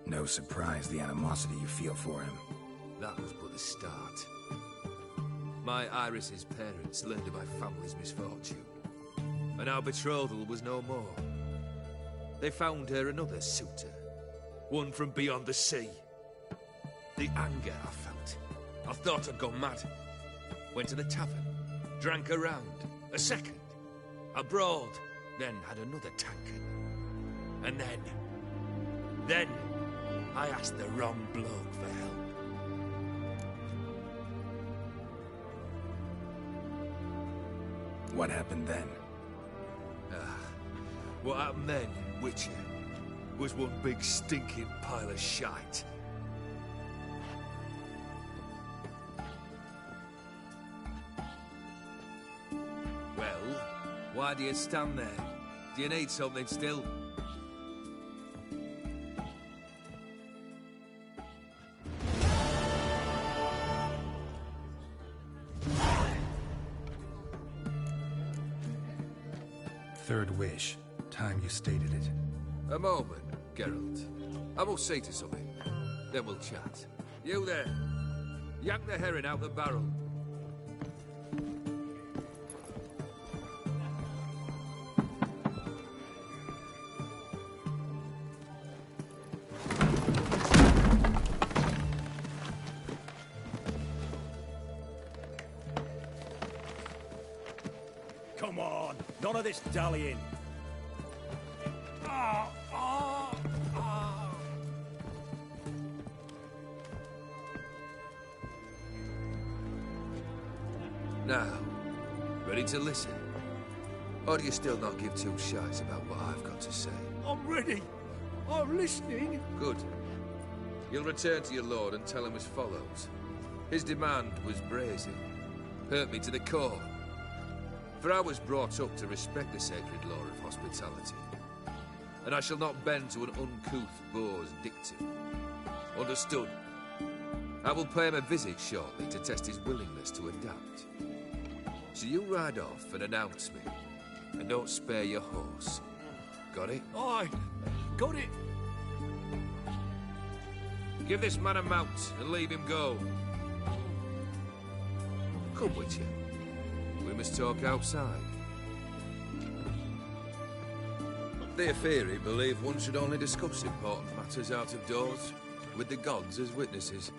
No surprise the animosity you feel for him. That was but the start. My Iris's parents learned of my family's misfortune. And our betrothal was no more. They found her another suitor. One from beyond the sea. The anger I felt. I thought I'd gone mad. Went to the tavern. Drank a round. A second. Abroad. Then had another tankard. And then I asked the wrong bloke for help. What happened then? What happened then, Witcher, was one big stinking pile of shite. Well, why do you stand there? Do you need something still? Third wish. Time you stated it. A moment. Geralt. I must say to something. Then we'll chat. You there. Yank the herring out the barrel. Come on, none of this dallying. Now, ready to listen? Or do you still not give two shites about what I've got to say? I'm ready. I'm listening. Good. You'll return to your lord and tell him as follows. His demand was brazen. Hurt me to the core. For I was brought up to respect the sacred law of hospitality. And I shall not bend to an uncouth boor's dictum. Understood? I will pay him a visit shortly to test his willingness to adapt. So you ride off and announce me. And don't spare your horse. Got it? Aye, got it. Give this man a mount and leave him go. Come with you. We must talk outside. The Afiri believe one should only discuss important matters out of doors, with the gods as witnesses.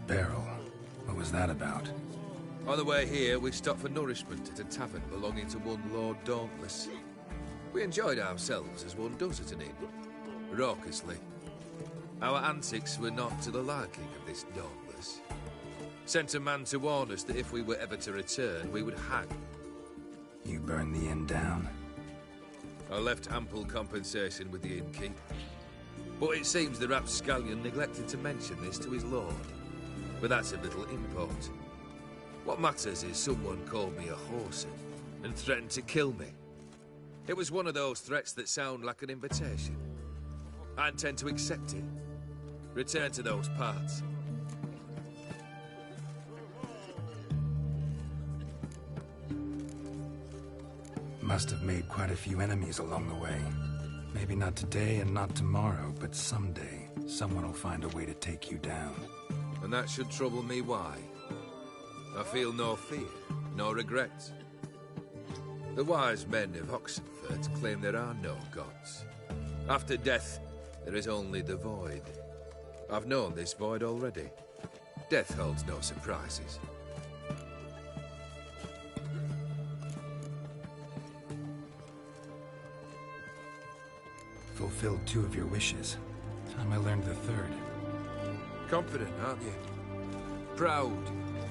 Beryl, what was that about? On the way here, we stopped for nourishment at a tavern belonging to one Lord Dauntless. We enjoyed ourselves as one does at an inn, raucously. Our antics were not to the liking of this Dauntless. Sent a man to warn us that if we were ever to return, we would hang. You burned the inn down? I left ample compensation with the innkeep. But it seems the rapscallion neglected to mention this to his lord. But that's of little import. What matters is someone called me a whoreson and threatened to kill me. It was one of those threats that sound like an invitation. I intend to accept it. Return to those parts. Must have made quite a few enemies along the way. Maybe not today and not tomorrow, but someday, someone will find a way to take you down. And that should trouble me why? I feel no fear, no regret. The wise men of Oxenfurt claim there are no gods. After death, there is only the void. I've known this void already. Death holds no surprises. Fulfilled 2 of your wishes. Time I learned the 3rd. Confident, aren't you? Proud,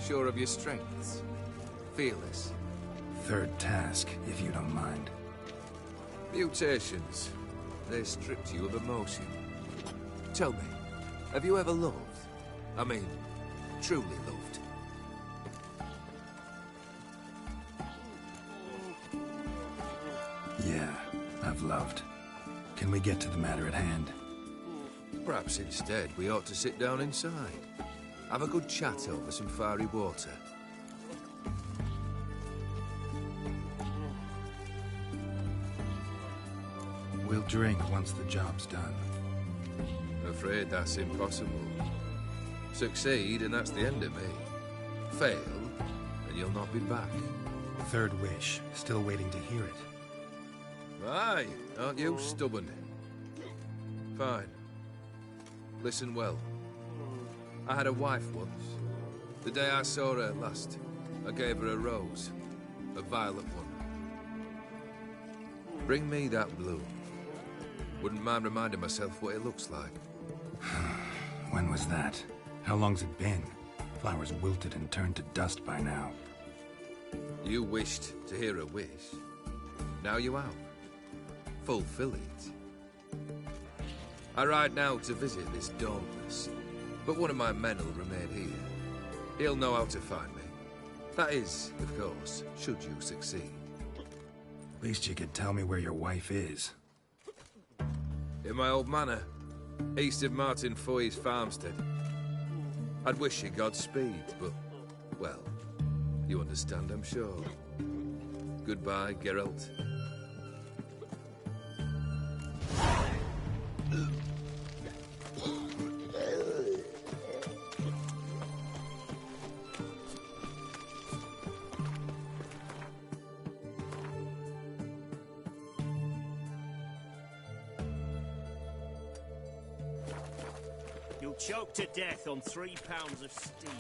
sure of your strengths. Fearless. 3rd task, if you don't mind. Mutations. They stripped you of emotion. Tell me, have you ever loved? I mean, truly loved? Yeah, I've loved. Can we get to the matter at hand? Perhaps instead we ought to sit down inside. Have a good chat over some fiery water. We'll drink once the job's done. Afraid that's impossible. Succeed and that's the end of me. Fail and you'll not be back. 3rd wish. Still waiting to hear it. Aye, aren't you stubborn? Fine. Listen well. I had a wife once. The day I saw her last, I gave her a rose. A violet one. Bring me that bloom. Wouldn't mind reminding myself what it looks like. When was that? How long's it been? Flowers wilted and turned to dust by now. You wished to hear a wish. Now you have. Fulfill it. I ride now to visit this Dauntless, but one of my men will remain here. He'll know how to find me. That is, of course, should you succeed. Least you could tell me where your wife is. In my old manor, east of Martin Foy's farmstead. I'd wish you Godspeed, but, well, You understand, I'm sure. Goodbye, Geralt. You'll choke to death on 3 pounds of steam.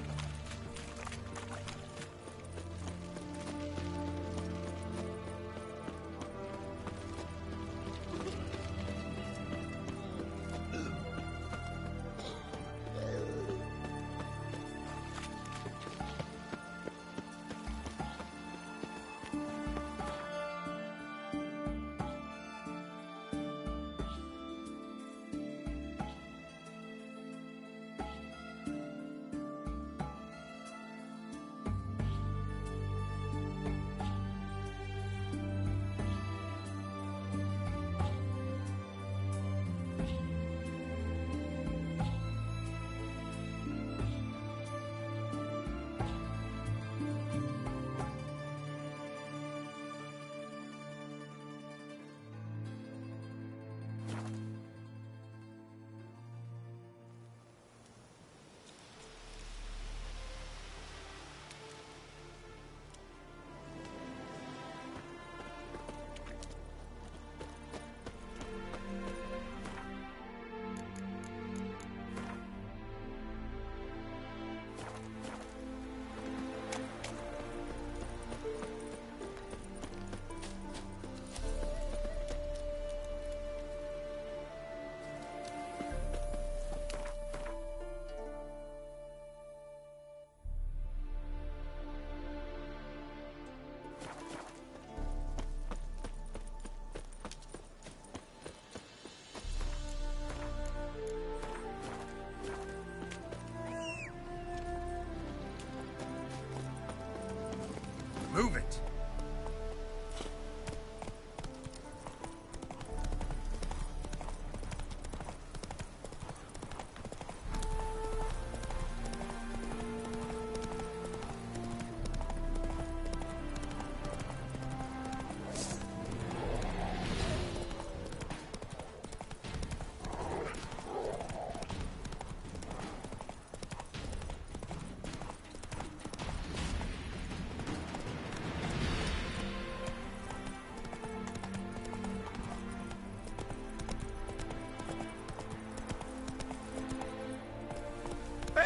Move it!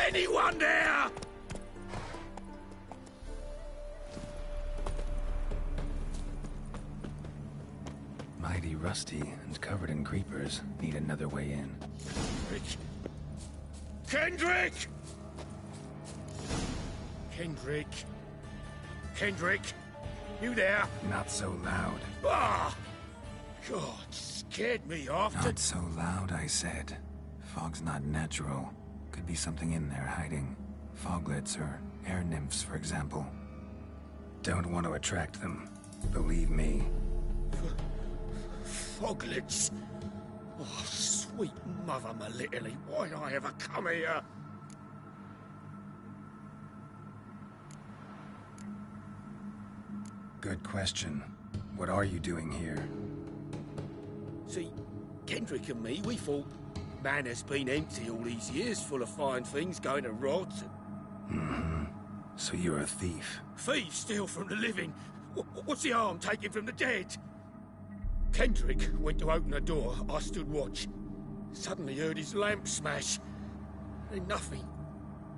Anyone there? Mighty rusty and covered in creepers. Need another way in. Kendrick! Kendrick! Kendrick! You there? Not so loud. Ah! God, scared me off. Not so loud, I said. Fog's not natural. Could be something in there hiding. Foglets or air nymphs, for example. Don't want to attract them. Believe me. Foglets? Oh, sweet mother Melitterly, why'd I ever come here? Good question. What are you doing here? See, Kendrick and me, we thought Manor's been empty all these years, full of fine things going to rot. Mm-hmm. So you're a thief. Thieves steal from the living. What's the harm taking from the dead? Kendrick went to open a door. I stood watch. Suddenly heard his lamp smash. Then nothing.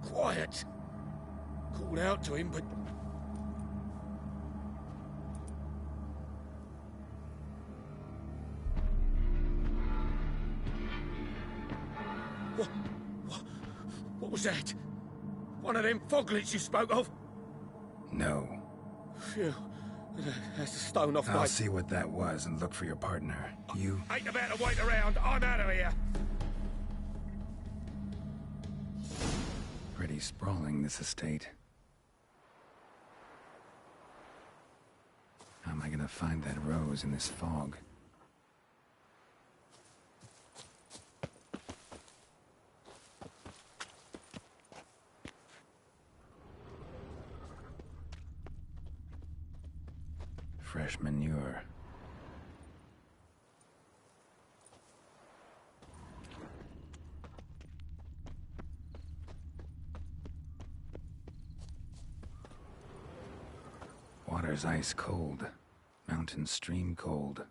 Quiet. Called out to him, but... What was that? One of them foglets you spoke of? No. Phew. That's a stone off my... I'll see what that was and look for your partner. You... Ain't about to wait around. I'm out of here. Pretty sprawling, this estate. How am I gonna find that rose in this fog? Fresh manure. Water's ice cold. Mountain stream cold.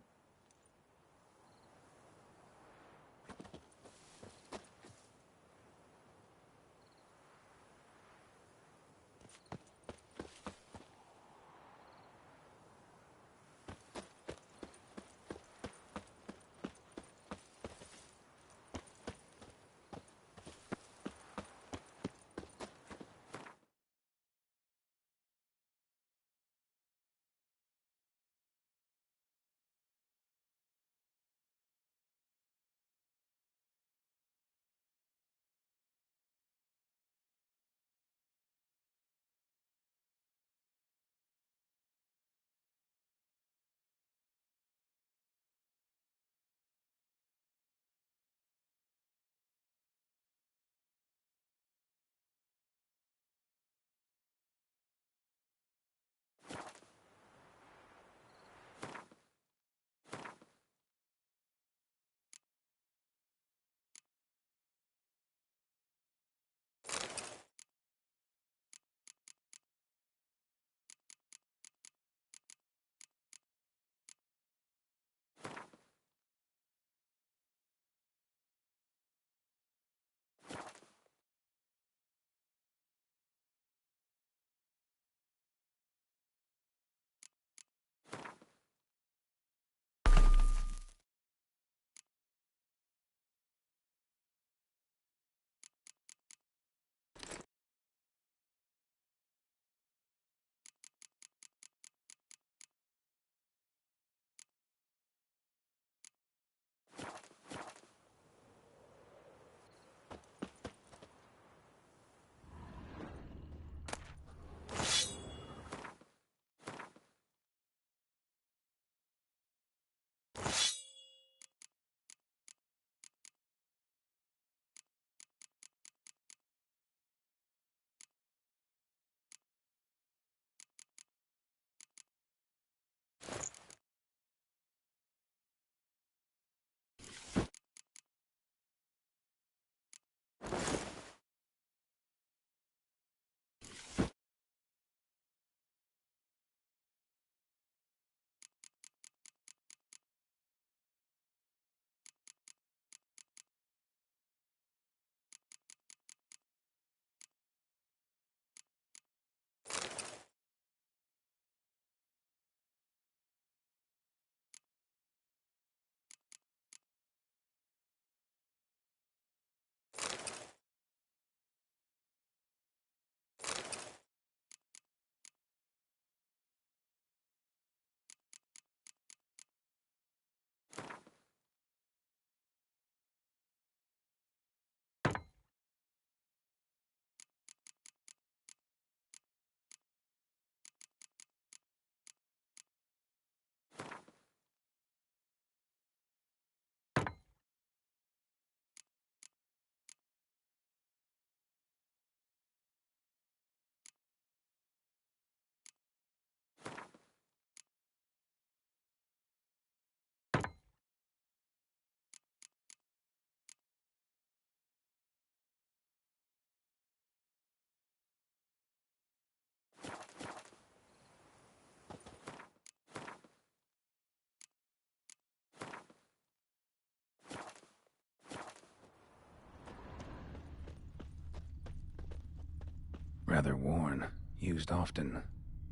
Rather worn. Used often.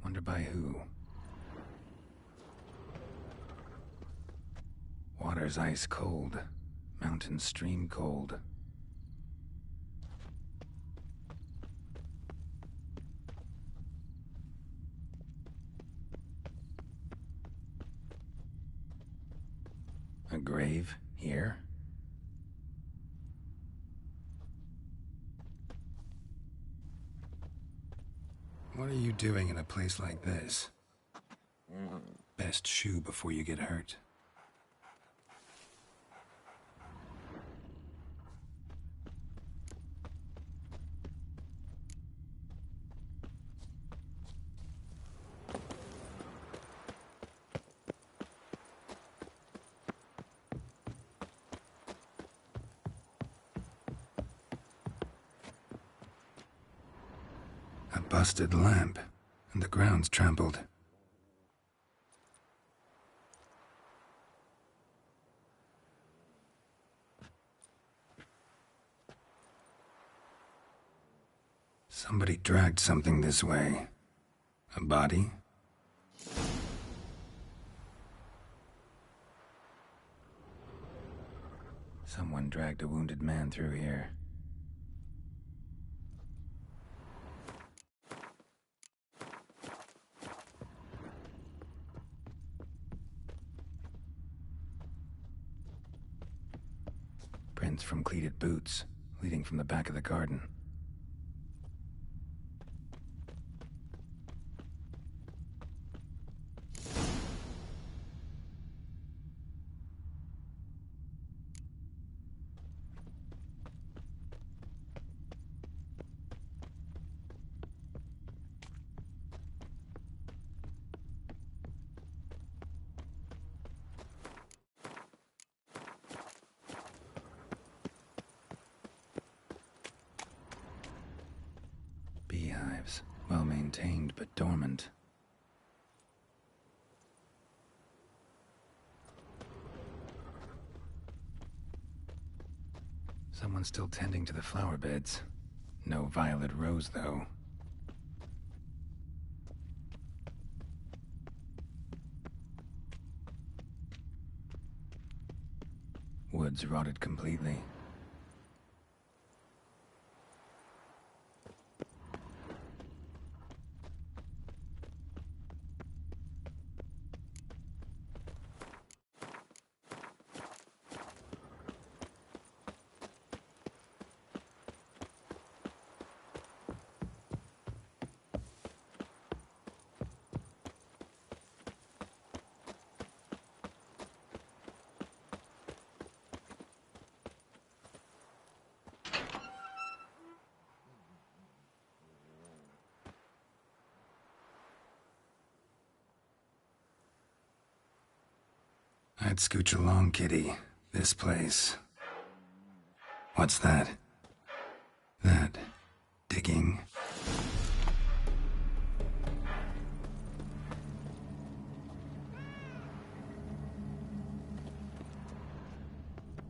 Wonder by who. Water's ice cold. Mountain stream cold. A grave here? What are you doing in a place like this? Best shoe before you get hurt. busted lamp, and the ground's trampled. Somebody dragged something this way. A body? Someone dragged a wounded man through here. Prints from cleated boots, leading from the back of the garden. Beehives, well maintained but dormant. Someone's still tending to the flower beds. No violet rose, though. Woods rotted completely. I'd scooch along, kitty. This place. What's that? That... digging?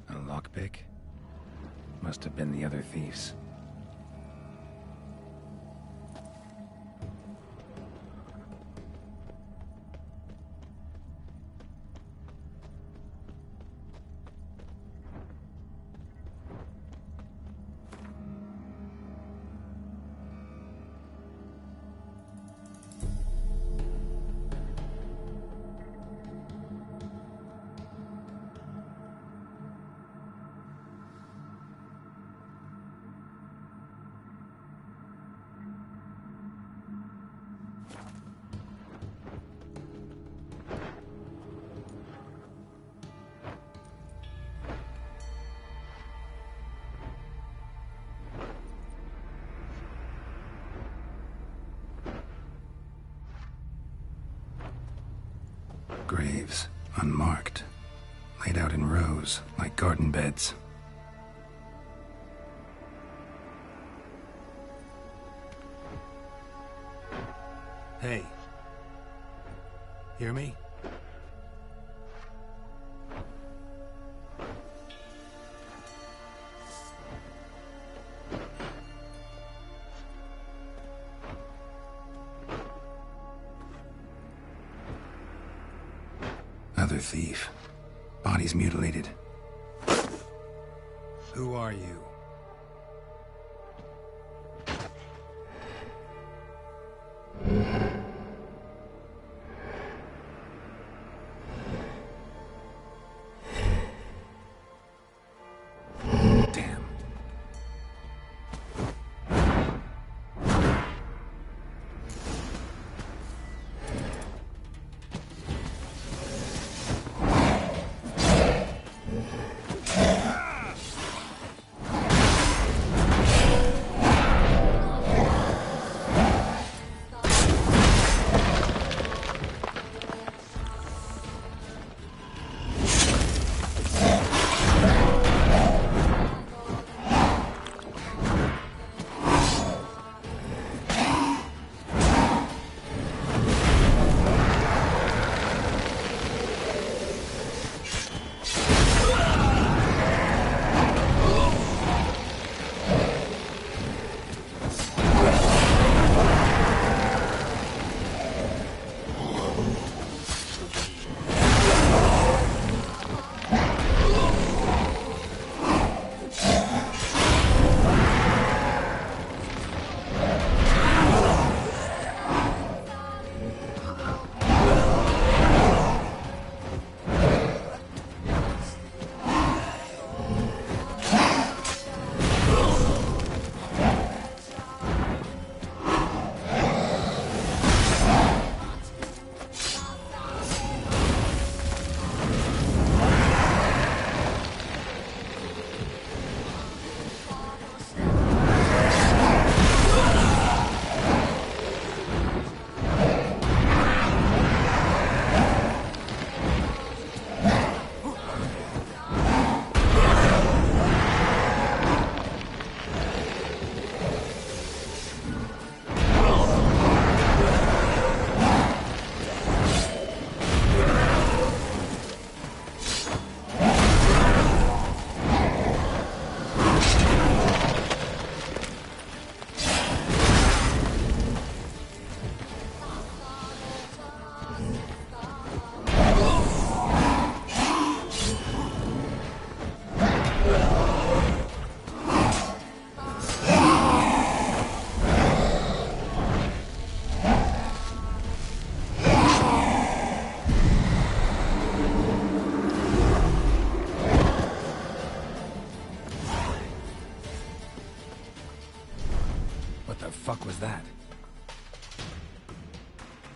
A lockpick? Must have been the other thieves. Graves, unmarked, laid out in rows, like garden beds. Hey. Hear me? Another thief. Bodies mutilated. Who are you?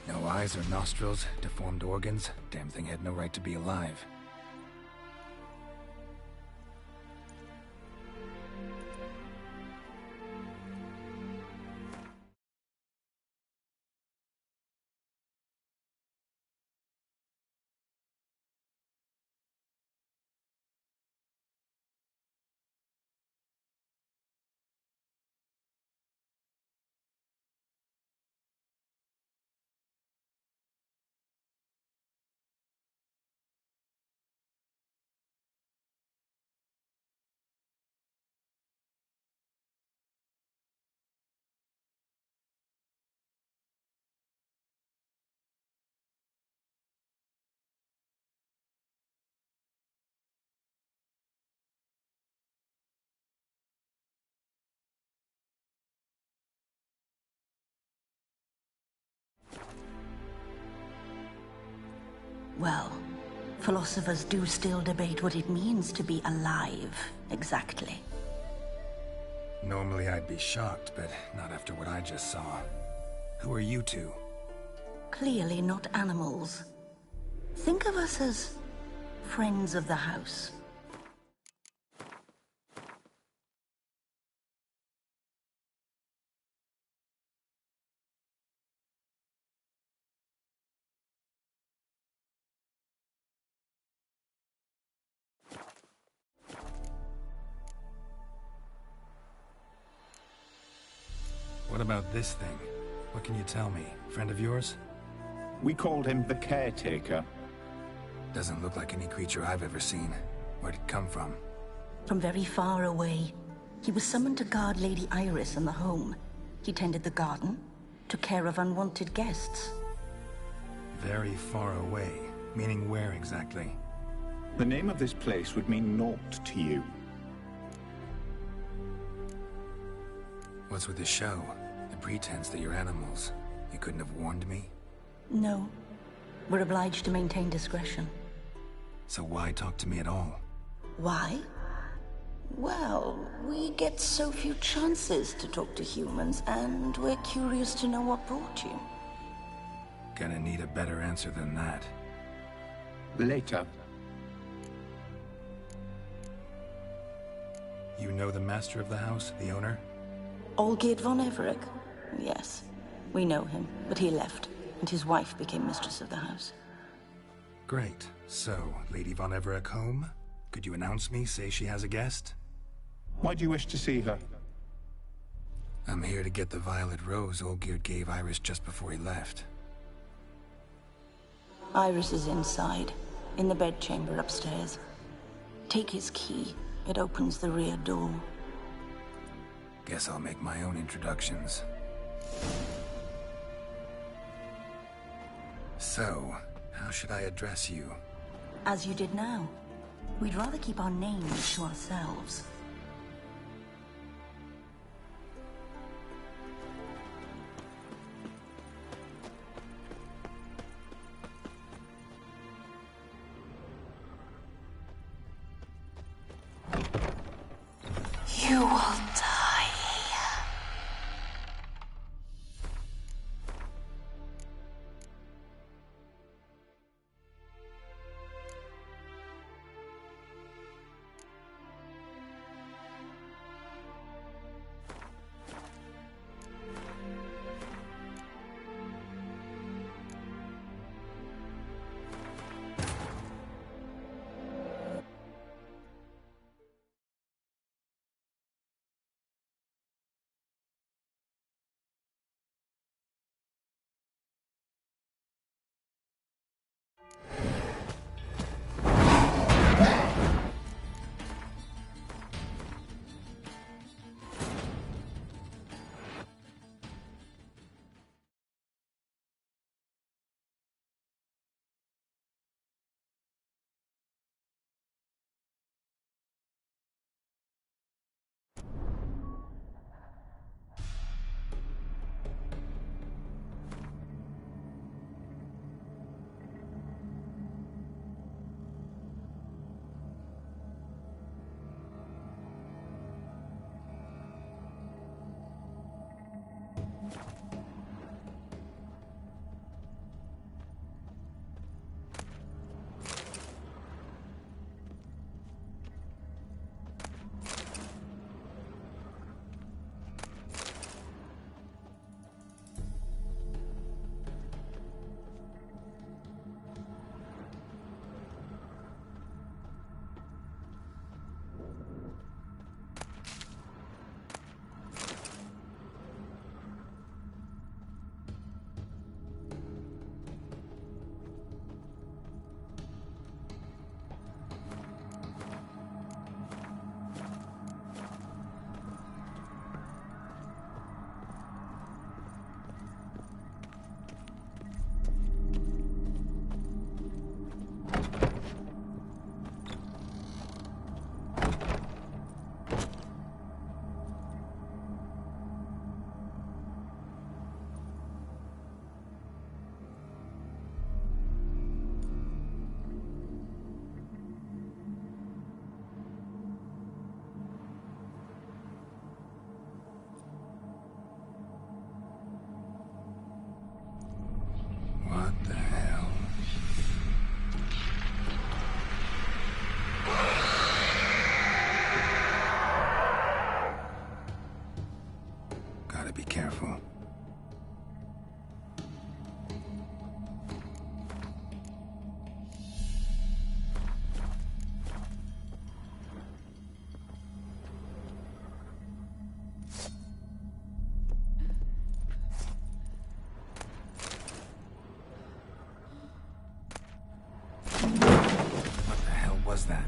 No eyes or nostrils, deformed organs. Damn thing had no right to be alive. Well, philosophers do still debate what it means to be alive, exactly. Normally I'd be shocked, but not after what I just saw. Who are you two? Clearly not animals. Think of us as friends of the house. What about this thing? What can you tell me? Friend of yours? We called him the Caretaker. Doesn't look like any creature I've ever seen. Where'd it come from? From very far away. He was summoned to guard Lady Iris and the home. He tended the garden, took care of unwanted guests. Very far away. Meaning where exactly? The name of this place would mean naught to you. What's with the show? The pretense that you're animals. You couldn't have warned me? No. We're obliged to maintain discretion. So why talk to me at all? Why? Well, we get so few chances to talk to humans, and we're curious to know what brought you. Gonna need a better answer than that. Later. You know the master of the house, the owner? Olgierd von Everec? Yes. We know him, but he left, and his wife became mistress of the house. Great. So, Lady von Everec home? Could you announce me, say she has a guest? Why do you wish to see her? I'm here to get the violet rose Olgierd gave Iris just before he left. Iris is inside, in the bedchamber upstairs. Take his key. It opens the rear door. Guess I'll make my own introductions. So, how should I address you? As you did now. We'd rather keep our names to ourselves. You will die. What the hell? Gotta be careful. What the hell was that?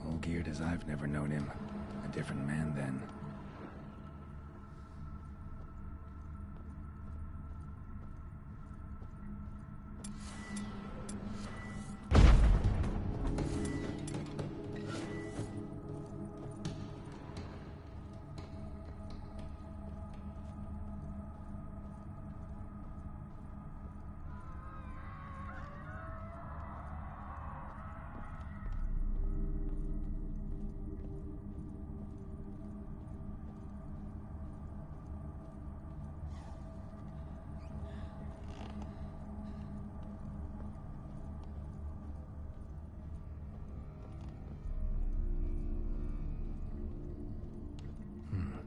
All geared as I've never known him. A different man then.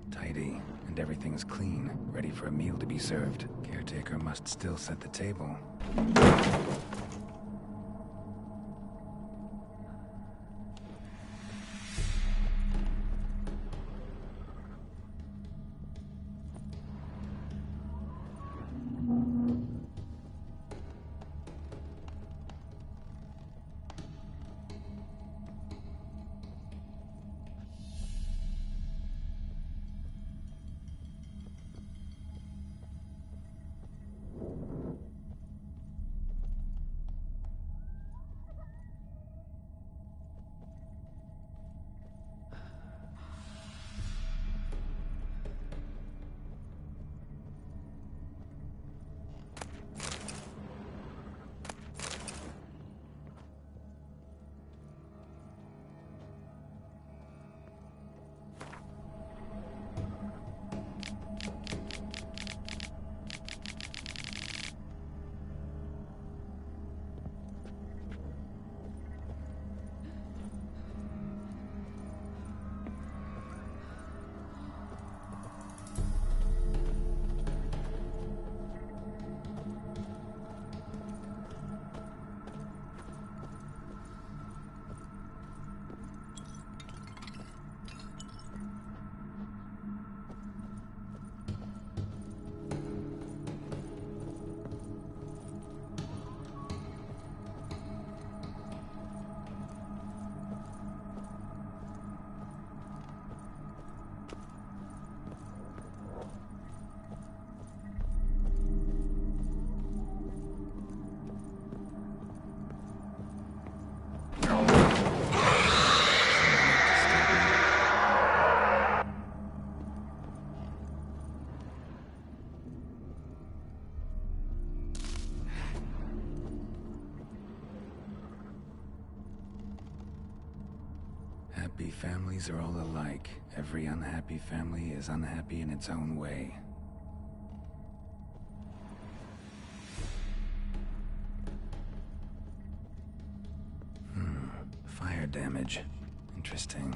Tidy, and everything's clean, ready for a meal to be served. Caretaker must still set the table. Happy families are all alike. Every unhappy family is unhappy in its own way. Fire damage. Interesting.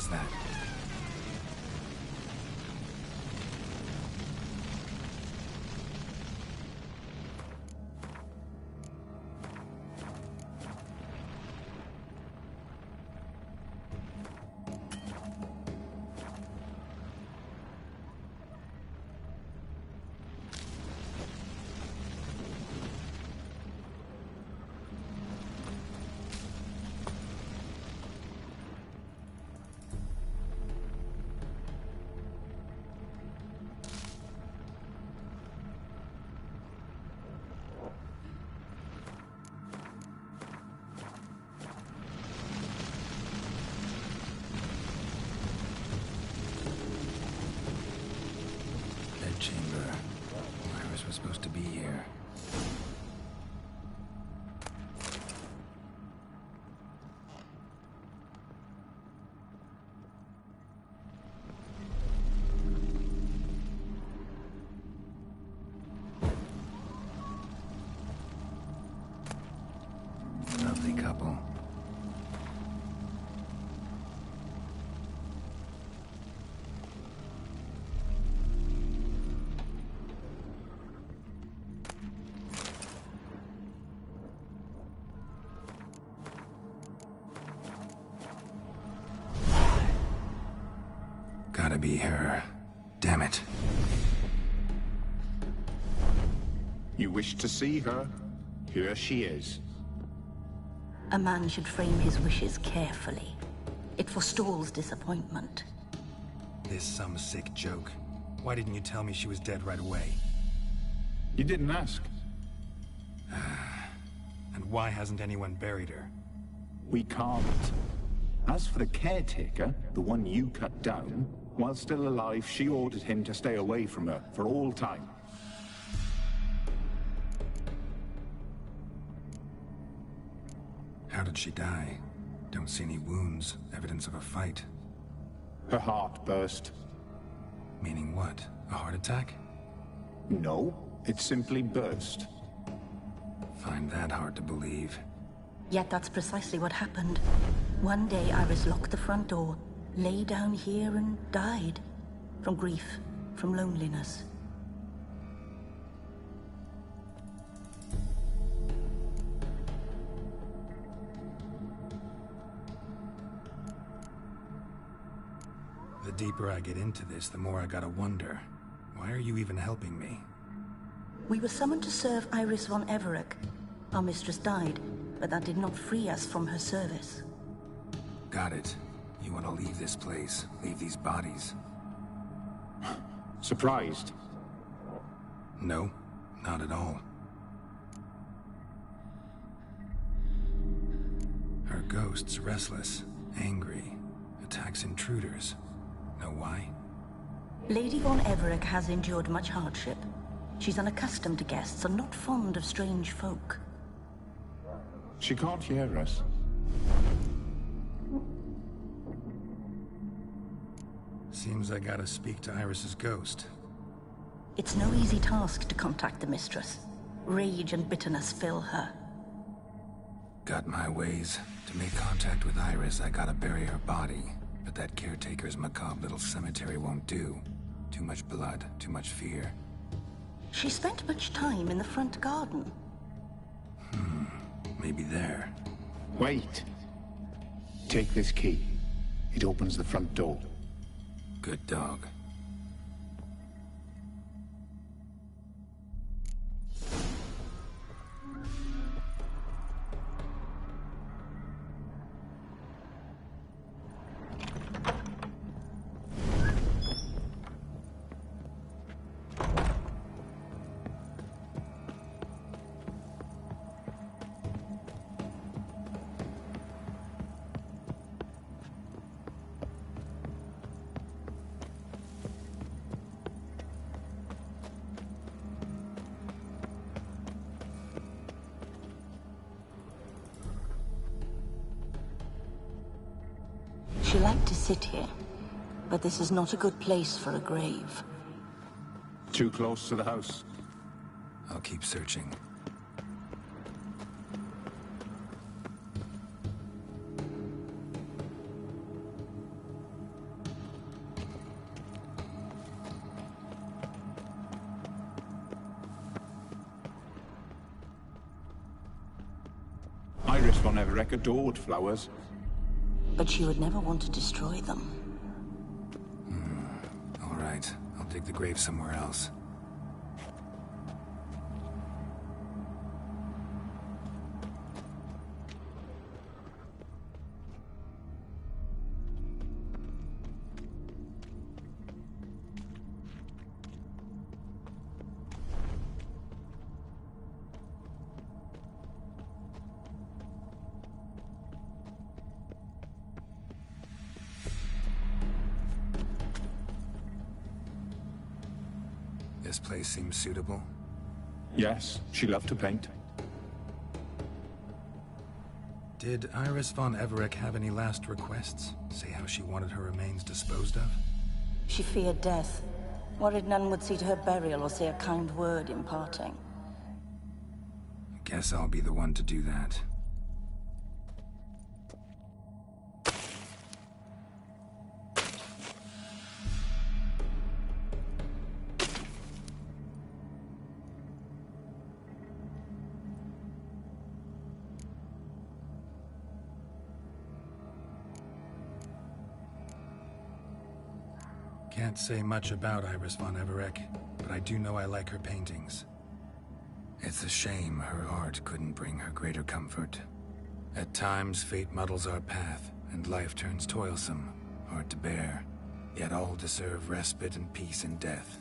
was that? Chamber. Iris was supposed to be here. Lovely couple. Gotta be her. Damn it. You wish to see her? Here she is. A man should frame his wishes carefully. It forestalls disappointment. This some sick joke. Why didn't you tell me she was dead right away? You didn't ask. And why hasn't anyone buried her? We can't. As for the caretaker, the one you cut down, while still alive, she ordered him to stay away from her for all time. How did she die? Don't see any wounds, evidence of a fight. Her heart burst. Meaning what? A heart attack? No, it simply burst. Find that hard to believe. Yet that's precisely what happened. One day Iris locked the front door, lay down here and died. From grief, from loneliness. The deeper I get into this, the more I gotta wonder. Why are you even helping me? We were summoned to serve Iris von Everec. Our mistress died, but that did not free us from her service. Got it. You want to leave this place, leave these bodies. Surprised? No, not at all. Her ghost's restless, angry, attacks intruders. Know why? Lady von Everec has endured much hardship. She's unaccustomed to guests and not fond of strange folk. She can't hear us. Seems I gotta speak to Iris's ghost. It's no easy task to contact the mistress. Rage and bitterness fill her. Got my ways. To make contact with Iris, I gotta bury her body. But that caretaker's macabre little cemetery won't do. Too much blood, too much fear. She spent much time in the front garden. Maybe there. Wait. Take this key. It opens the front door. Good dog. She liked to sit here, but this is not a good place for a grave. Too close to the house. I'll keep searching. Iris von Everett adored flowers. But she would never want to destroy them. All right, I'll dig the grave somewhere else. This place seems suitable. Yes, she loved to paint. Did Iris von Everett have any last requests? Say how she wanted her remains disposed of? She feared death, worried none would see to her burial or say a kind word in parting. Guess I'll be the one to do that. Can't say much about Iris von Everett, but I do know I like her paintings. It's a shame her art couldn't bring her greater comfort. At times, fate muddles our path, and life turns toilsome, hard to bear. Yet all deserve respite and peace in death.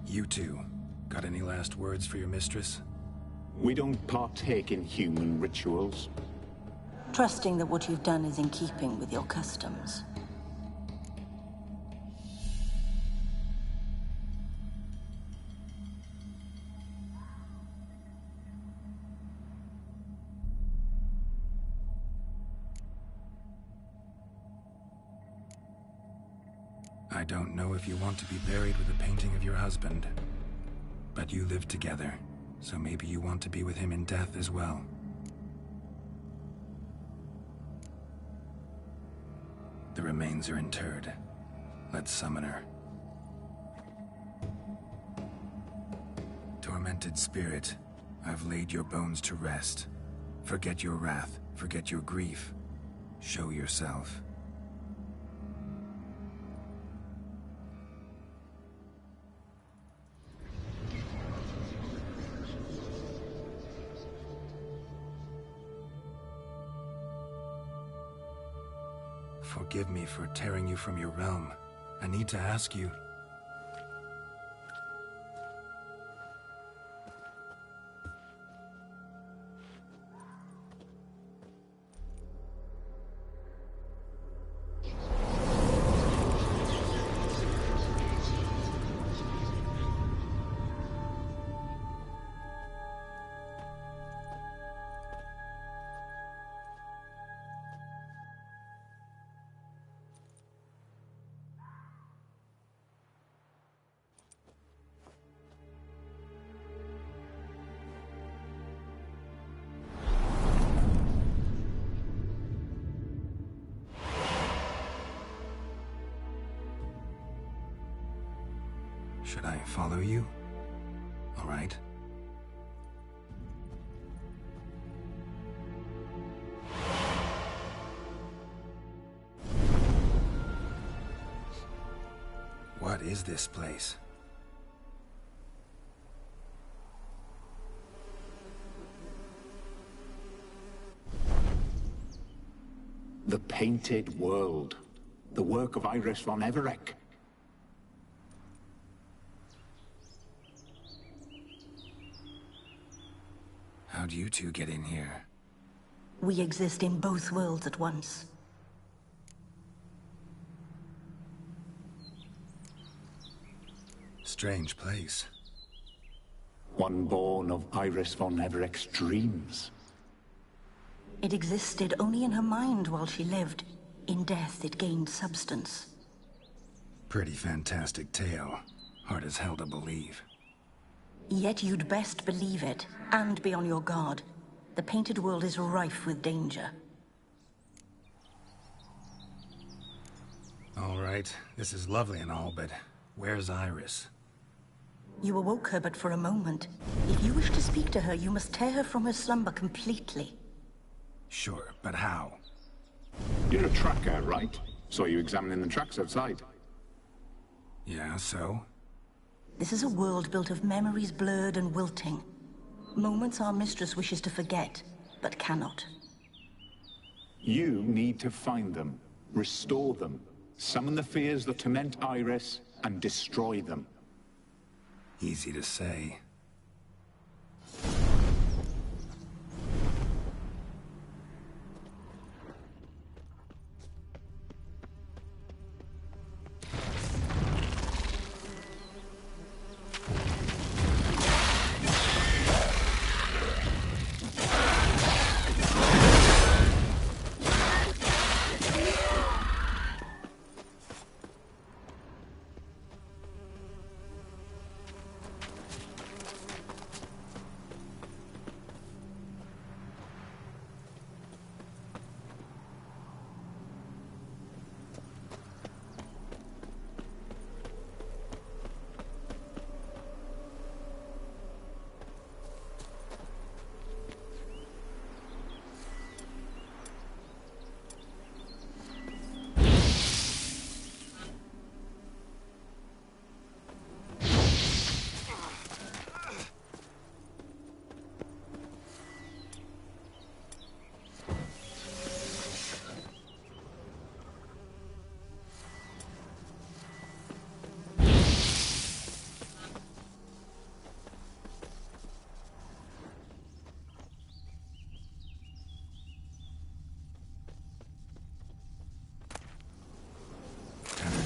You two, got any last words for your mistress? We don't partake in human rituals. Trusting that what you've done is in keeping with your customs. I don't know if you want to be buried with a painting of your husband, but you live together, so maybe you want to be with him in death as well. The remains are interred. Let's summon her. Tormented spirit, I've laid your bones to rest. Forget your wrath, forget your grief. Show yourself. Forgive me for tearing you from your realm. I need to ask you. Should I follow you? All right. What is this place? The Painted World. The work of Iris von Everec. How'd you two get in here? We exist in both worlds at once. Strange place. One born of Iris von Everec's dreams. It existed only in her mind while she lived. In death, it gained substance. Pretty fantastic tale. Hard as hell to believe. Yet you'd best believe it, and be on your guard. The Painted World is rife with danger. All right, this is lovely and all, but where's Iris? You awoke her but for a moment. If you wish to speak to her, you must tear her from her slumber completely. Sure, but how? You're a tracker, right? Saw you examining the tracks outside. Yeah, so? This is a world built of memories blurred and wilting. Moments our mistress wishes to forget, but cannot. You need to find them, restore them, summon the fears that torment Iris, and destroy them. Easy to say.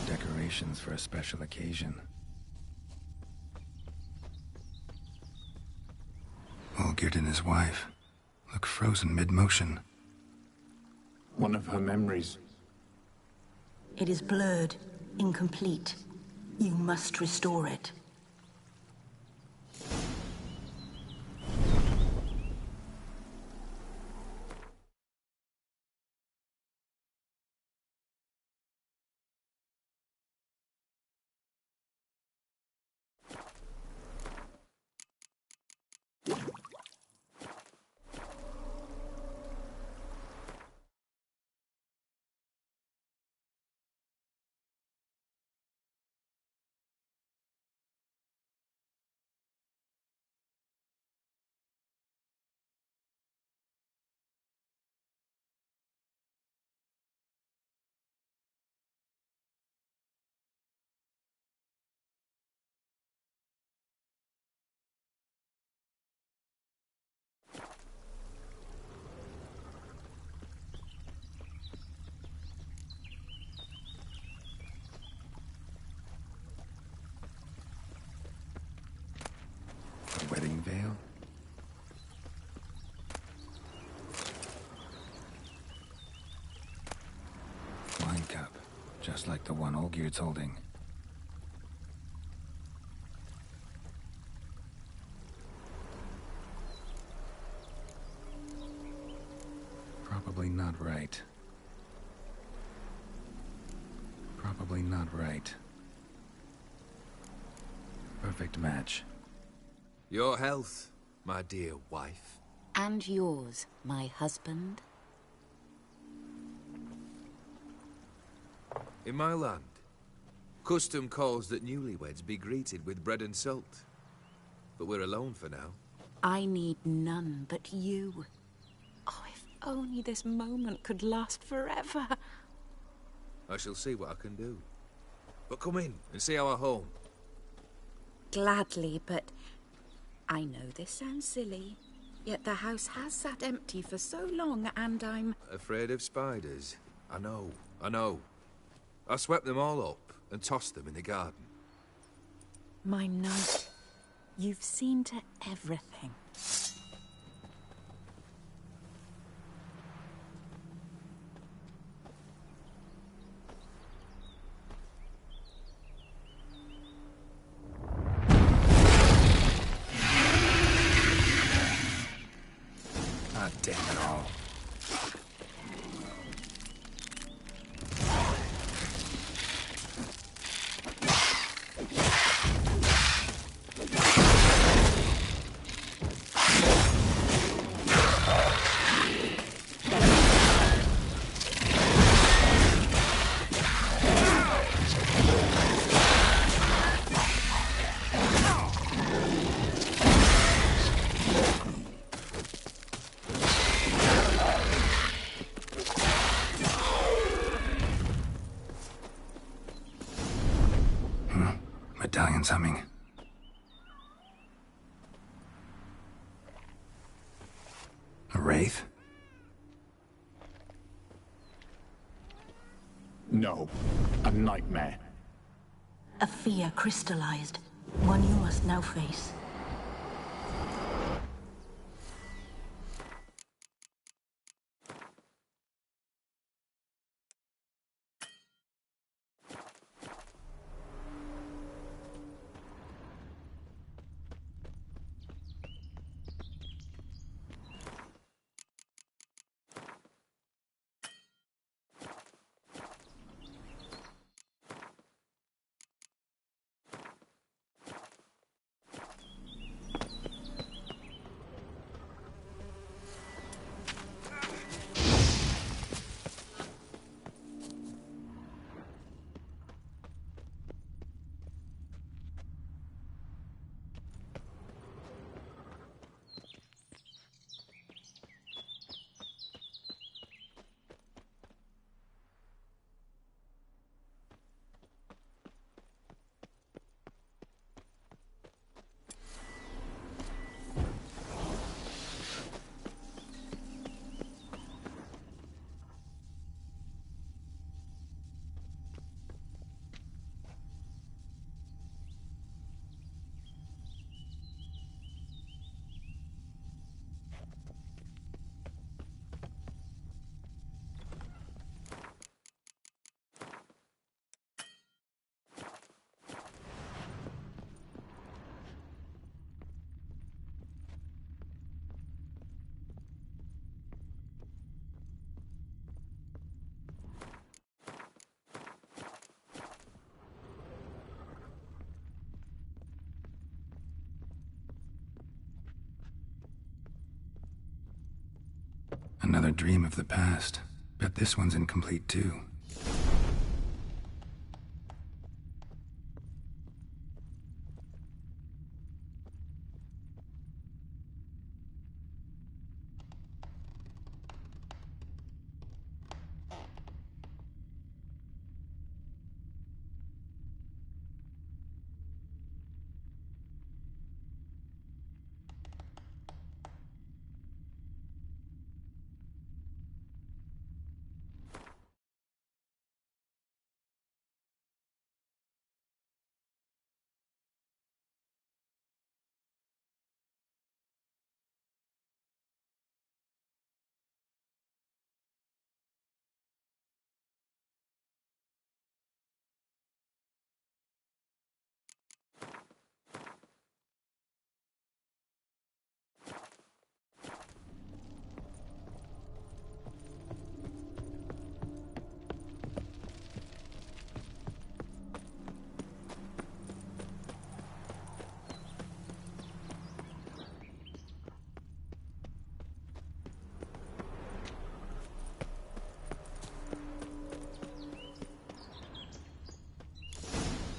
Decorations for a special occasion. Olgierd and his wife look frozen mid-motion. One of her memories. It is blurred, incomplete. You must restore it. A wedding veil? Wine cup, just like the one Olgierd's holding. Probably not right. Probably not right. Perfect match. Your health, my dear wife. And yours, my husband. In my land, custom calls that newlyweds be greeted with bread and salt. But we're alone for now. I need none but you. Oh, if only this moment could last forever. I shall see what I can do. But come in and see our home. Gladly, but I know this sounds silly, yet the house has sat empty for so long, and I'm... Afraid of spiders? I know. I swept them all up and tossed them in the garden. My knight, you've seen to everything. Ah, damn it all. Medallion's humming. A wraith? No, a nightmare. A fear crystallized, one you must now face. Another dream of the past. Bet this one's incomplete too.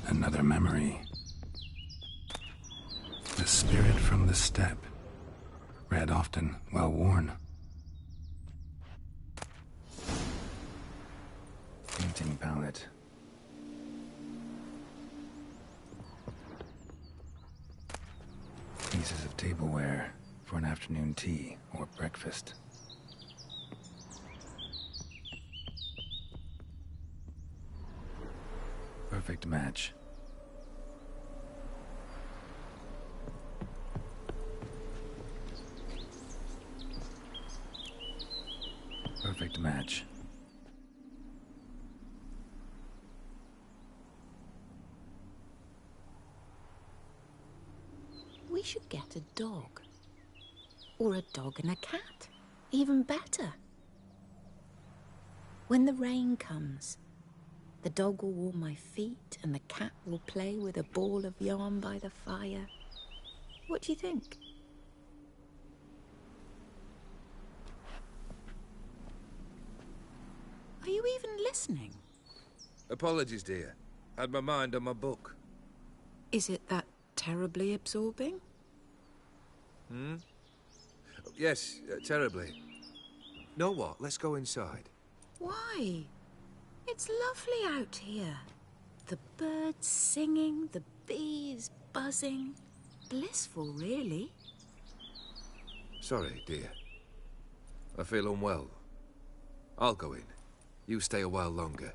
Another memory. The spirit from the steppe. Read often, well worn. painting palette. Pieces of tableware for an afternoon tea or breakfast. Perfect match. Perfect match. We should get a dog. Or a dog and a cat. Even better. When the rain comes, the dog will warm my feet and the cat will play with a ball of yarn by the fire. What do you think? Are you even listening? Apologies, dear. Had my mind on my book. Is it that terribly absorbing? Hmm? Yes, terribly. Know what? Let's go inside. Why? It's lovely out here. The birds singing, the bees buzzing. Blissful, really. Sorry, dear. I feel unwell. I'll go in. You stay a while longer.